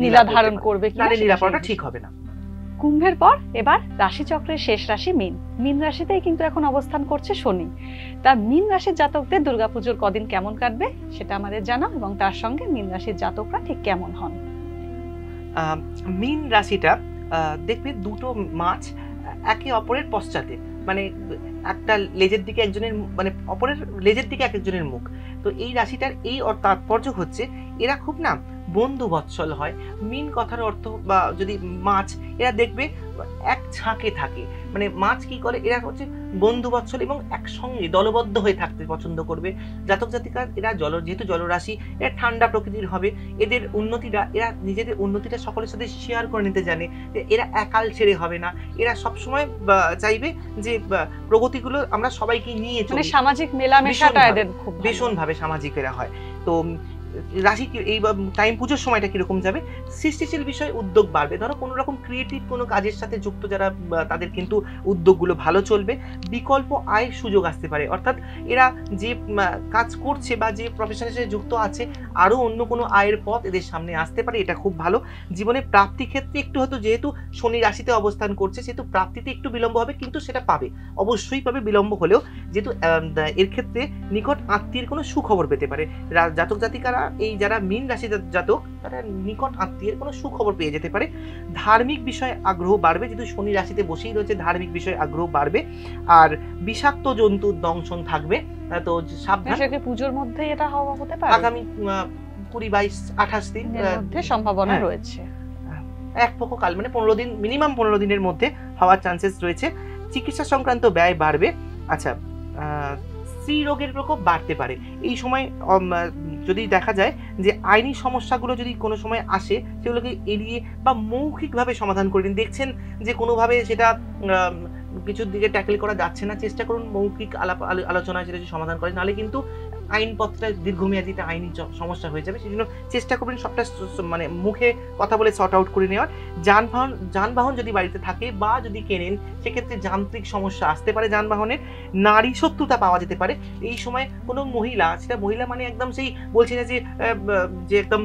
নীলা ধারণ করবে, নীলা পড়াটা ঠিক হবে না। কুম্ভের পর এবার রাশিচক্রের শেষ রাশি মীন রাশিতেই কিন্তু এখন অবস্থান করছে শনি। তা মীন রাশির জাতকদের দুর্গাপুজোর কদিন কেমন কাটবে সেটা আমাদের জানাও, এবং তার সঙ্গে মীন রাশির জাতকরা ঠিক কেমন হন। মীন রাশিটা দেখবে দুটো মাছ একে অপরের পশ্চাতে, একটা লেজের দিকে একজনের, অপরের লেজের দিকে এক একজনের মুখ। তো এই রাশিটার এই তাৎপর্য হচ্ছে এরা খুব বন্ধু বৎসল হয়। মীন কথার অর্থ বা যদি মাছ, এরা দেখবে এক ঝাঁকে থাকে। মানে মাছ কি করে, এরা হচ্ছে বন্ধুবৎসল এবং একসঙ্গে দলবদ্ধ হয়ে থাকতে পছন্দ করবে। জাতক জাতিকা এরা যেহেতু জলরাশি, এরা ঠান্ডা প্রকৃতির হবে। এদের উন্নতিটা, এরা নিজেদের উন্নতিটা সকলের সাথে শেয়ার করে নিতে জানে। এরা একাল ছেড়ে হবে না, এরা সবসময় চাইবে যে প্রগতিগুলো আমরা সবাইকে নিয়ে চলি। সামাজিক মেলামেশাটা এদের খুব ভীষণভাবে সামাজিক এরা হয়। তো রাশি এই টাইম পুজোর সময়টা কিরকম যাবে, সৃষ্টিশীল বিষয়ে উদ্যোগ বাড়বে। ধরো কোনো রকম ক্রিয়েটিভ কোনো কাজের সাথে যুক্ত যারা, তাদের কিন্তু উদ্যোগগুলো ভালো চলবে। বিকল্প আয়ের সুযোগ আসতে পারে, অর্থাৎ এরা যে কাজ করছে বা যে প্রফেশনের সাথে যুক্ত আছে আরও অন্য কোনো আয়ের পথ এদের সামনে আসতে পারে, এটা খুব ভালো। জীবনে প্রাপ্তি ক্ষেত্রে একটু হয়তো, যেহেতু শনি রাশিতে অবস্থান করছে সেহেতু প্রাপ্তিতে একটু বিলম্ব হবে, কিন্তু সেটা পাবে, অবশ্যই পাবে বিলম্ব হলেও। যেহেতু এর ক্ষেত্রে নিকট আত্মীয়ের কোনো সুখবর পেতে পারে। জাতক জাতিকারা এই যারা মীন রাশি জাতক, তারা নিকট আত্মীয়ের কোনো সুখবর পেয়ে যেতে পারে। ধার্মিক বিষয়ে আগ্রহ বাড়বে, যেহেতু শনি রাশিতে বসেই রয়েছে, ধার্মিক বিষয়ে আগ্রহ বাড়বে। আর বিষাক্ত জন্তুর দংশন থাকবে, তো সাবধান। পুজোর মধ্যে এটা হওয়া হতে পারে, আগামী 20, 22, 28 দিন মধ্যে সম্ভাবনা রয়েছে। এক পক্ষ কাল মানে 15 দিন, মিনিমাম 15 দিনের মধ্যে হওয়ার চান্সেস রয়েছে। চিকিৎসা সংক্রান্ত ব্যয় বাড়বে। আচ্ছা, স্ত্রী রোগের প্রকোপ বাড়তে পারে এই সময়। যদি দেখা যায় যে আইনি সমস্যাগুলো যদি কোনো সময় আসে, সেগুলোকে এড়িয়ে বা মৌখিকভাবে সমাধান করে নিন। দেখছেন যে কোনোভাবে সেটা কিছুর দিকে ট্যাকেল করা যাচ্ছে না, চেষ্টা করুন মৌখিক আলোচনায় সেটা সমাধান করেন, নাহলে কিন্তু আইনপত্রটা দীর্ঘমেয়াদী একটা আইনি সমস্যা হয়ে যাবে। সেই জন্য চেষ্টা করবেন সবটা মানে মুখে কথা বলে সর্ট আউট করে নেওয়ার। যানবাহন যদি বাড়িতে থাকে বা যদি কেনেন, সেক্ষেত্রে যান্ত্রিক সমস্যা আসতে পারে যানবাহনের। নারী শত্রুতা পাওয়া যেতে পারে এই সময়। কোনো মহিলা, সেটা মহিলা মানে একদম সেই বলছি না যে একদম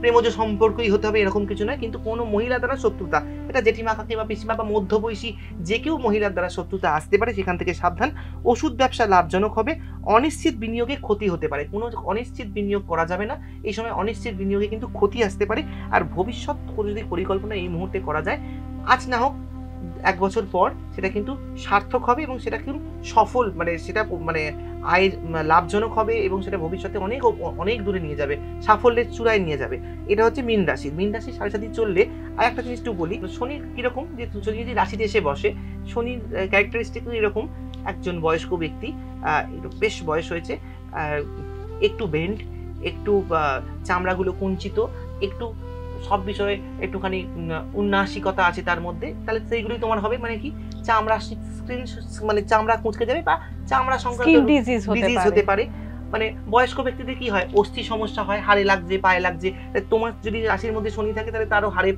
প্রেমজ সম্পর্কই হতে হবে এরকম কিছু নয়, কিন্তু কোনো মহিলা দ্বারা শত্রুতা, এটা জেঠিমা কাকিমা পিসিমা বা মধ্যবয়সী যে কেউ মহিলার দ্বারা শত্রুতা আসতে পারে, সেখান থেকে সাবধান। ওষুধ ব্যবসা লাভজনক হবে। অনিশ্চিত বিনিয়োগে ক্ষতি হতে পারে, কোনো অনিশ্চিত বিনিয়োগ করা যাবে না এই সময়। অনিশ্চিত বিনিয়োগে কিন্তু ক্ষতি আসতে পারে। আর ভবিষ্যৎ যদি পরিকল্পনা এই মুহূর্তে করা যায়, আজ না হোক 1 বছর পর সেটা কিন্তু সার্থক হবে এবং সেটা কিন্তু সফল, মানে সেটা মানে আয়ের লাভজনক হবে এবং সেটা ভবিষ্যতে অনেক অনেক দূরে নিয়ে যাবে, সাফল্যের চূড়ায় নিয়ে যাবে। এটা হচ্ছে মীন রাশি। মীন রাশির সাড়ে সাথে চললে আর একটা জিনিস একটু বলি, শনির কিরকম, যে শনি যদি রাশিতে এসে বসে, শনির ক্যারেক্টারিস্টিক এরকম, একজন বয়স্ক ব্যক্তি, একটু বেশ বয়স হয়েছে, একটু বেন্ড, একটু চামড়াগুলো কুঞ্চিত, একটু সব বিষয়ে একটুখানি উন্নাসিকতা আছে তার মধ্যে, তাহলে সেইগুলোই তোমার হবে। মানে কি, চামড়া মানে চামড়া কুঁচকে যাবে বা চামড়া সংক্রান্ত ডিজিজ হতে পারে। মানে বয়স্ক ব্যক্তিদের কি হয়, অস্থি সমস্যা হয়, হাড়ে লাগছে, পায়ে লাগছে। তোমার যদি রাশির মধ্যে শনি থাকে তাহলে তারও হাড়ে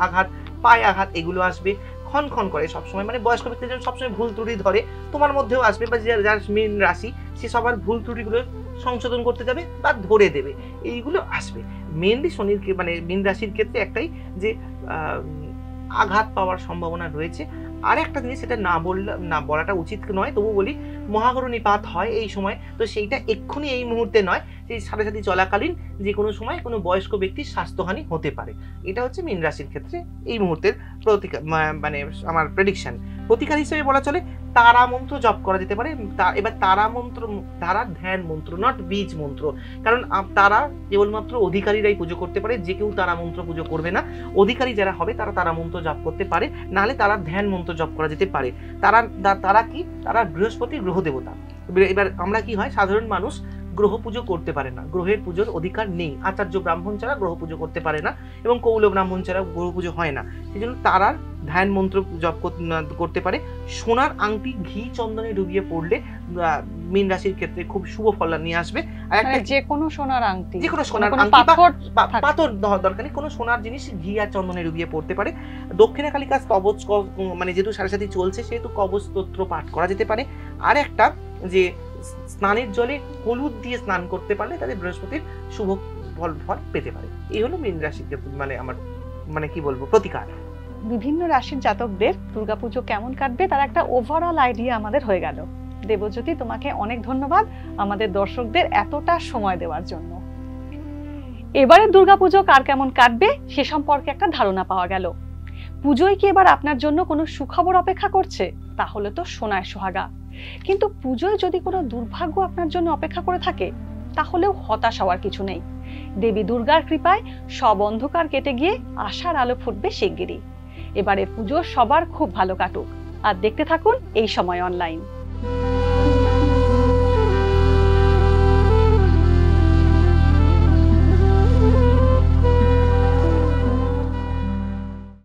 আঘাত, পায়ে আঘাত, এগুলো আসবে। ক্ষণ করে সবসময়, মানে বয়স্ক ব্যক্তিদের সবসময় ভুল ত্রুটি ধরে, তোমার মধ্যেও আসবে, বা যার মীন রাশি সে সবার ভুল ত্রুটিগুলো সংশোধন করতে যাবে বা ধরে দেবে, এইগুলো আসবে। মেনলি শনির মানে মীন রাশির ক্ষেত্রে একটাই যে আঘাত পাওয়ার সম্ভাবনা রয়েছে। আর একটা জিনিস, সেটা না বলাটা উচিত নয়, তবু বলি, মহাগরণীপাত হয় এই সময়, তো সেইটা এক্ষুনি এই মুহূর্তে নয়, সেই সাথে সাথে চলাকালীন যে কোনো সময় কোনো বয়স্ক ব্যক্তির স্বাস্থ্যহানি হতে পারে। এটা হচ্ছে মীন রাশির ক্ষেত্রে এই মুহূর্তের মানে আমার প্রেডিকশন। প্রতিকার হিসেবে বলা চলে তারা মন্ত্র জপ করা যেতে পারে। এবার তারা মন্ত্র, তারা ধ্যান মন্ত্র, নট বীজ মন্ত্র, কারণ তারা কেবলমাত্র অধিকারীরাই পুজো করতে পারে, যে কেউ তারা মন্ত্র পুজো করবে না। অধিকারী যারা হবে তারা তারা মন্ত্র জপ করতে পারে, নাহলে তারা ধ্যান মন্ত্র জপ করা যেতে পারে। তারা কি, তারা বৃহস্পতি গ্রহ দেবতা। এবার আমরা কি হয়, সাধারণ মানুষ গ্রহ পুজো করতে পারে না, গ্রহের পুজোর অধিকার নেই। আচার্য ব্রাহ্মণ ছাড়া গ্রহ পুজো করতে পারে না এবং কৌল ব্রাহ্মণ ছাড়া গ্রহ পুজো হয় না। সেই জন্য তারা ধ্যান মন্ত্র জপ করতে পারে। সোনার আংটি ঘি চন্দনে ডুবিয়ে পড়লে মীন রাশির ক্ষেত্রে খুব শুভ ফল নিয়ে আসবে। আর একটা যে কোনো সোনার আংটি, যে কোনো সোনার আংটি বা পাথর দরকার নেই, কোনো সোনার জিনিস ঘি আর চন্দনে ডুবিয়ে পড়তে পারে। দক্ষিণা কালিকা কবচ, মানে যেহেতু সাড়ে সাথে চলছে সেহেতু কবচ স্তোত্র পাঠ করা যেতে পারে। আর একটা যে স্নানের জলে হলুদ দিয়ে স্নান করতে পারলে তাদের বৃহস্পতির শুভ ফল পেতে পারে। এই হলো মীন রাশির মানে আমার মানে কি বলবো প্রতিকার। বিভিন্ন রাশির জাতকদের দুর্গাপুজো কেমন কাটবে তার একটা ওভারঅল আইডিয়া আমাদের হয়ে গেল। দেবজ্যোতি, তোমাকে অনেক ধন্যবাদ আমাদের দর্শকদের এতটা সময় দেওয়ার জন্য। এবারে দুর্গাপুজো কার কেমন কাটবে সে সম্পর্কে একটা ধারণা পাওয়া গেল। পুজোয় কি এবার আপনার জন্য কোনো সুখবর অপেক্ষা করছে? তাহলে তো সোনায় সোহাগা। কিন্তু পুজোয় যদি কোনো দুর্ভাগ্য আপনার জন্য অপেক্ষা করে থাকে, তাহলেও হতাশ হওয়ার কিছু নেই। দেবী দুর্গার কৃপায় সব অন্ধকার কেটে গিয়ে আশার আলো ফুটবে শিগগিরই। এবারের পুজো সবার খুব ভালো কাটুক। আর দেখতে থাকুন এই সময় অনলাইন।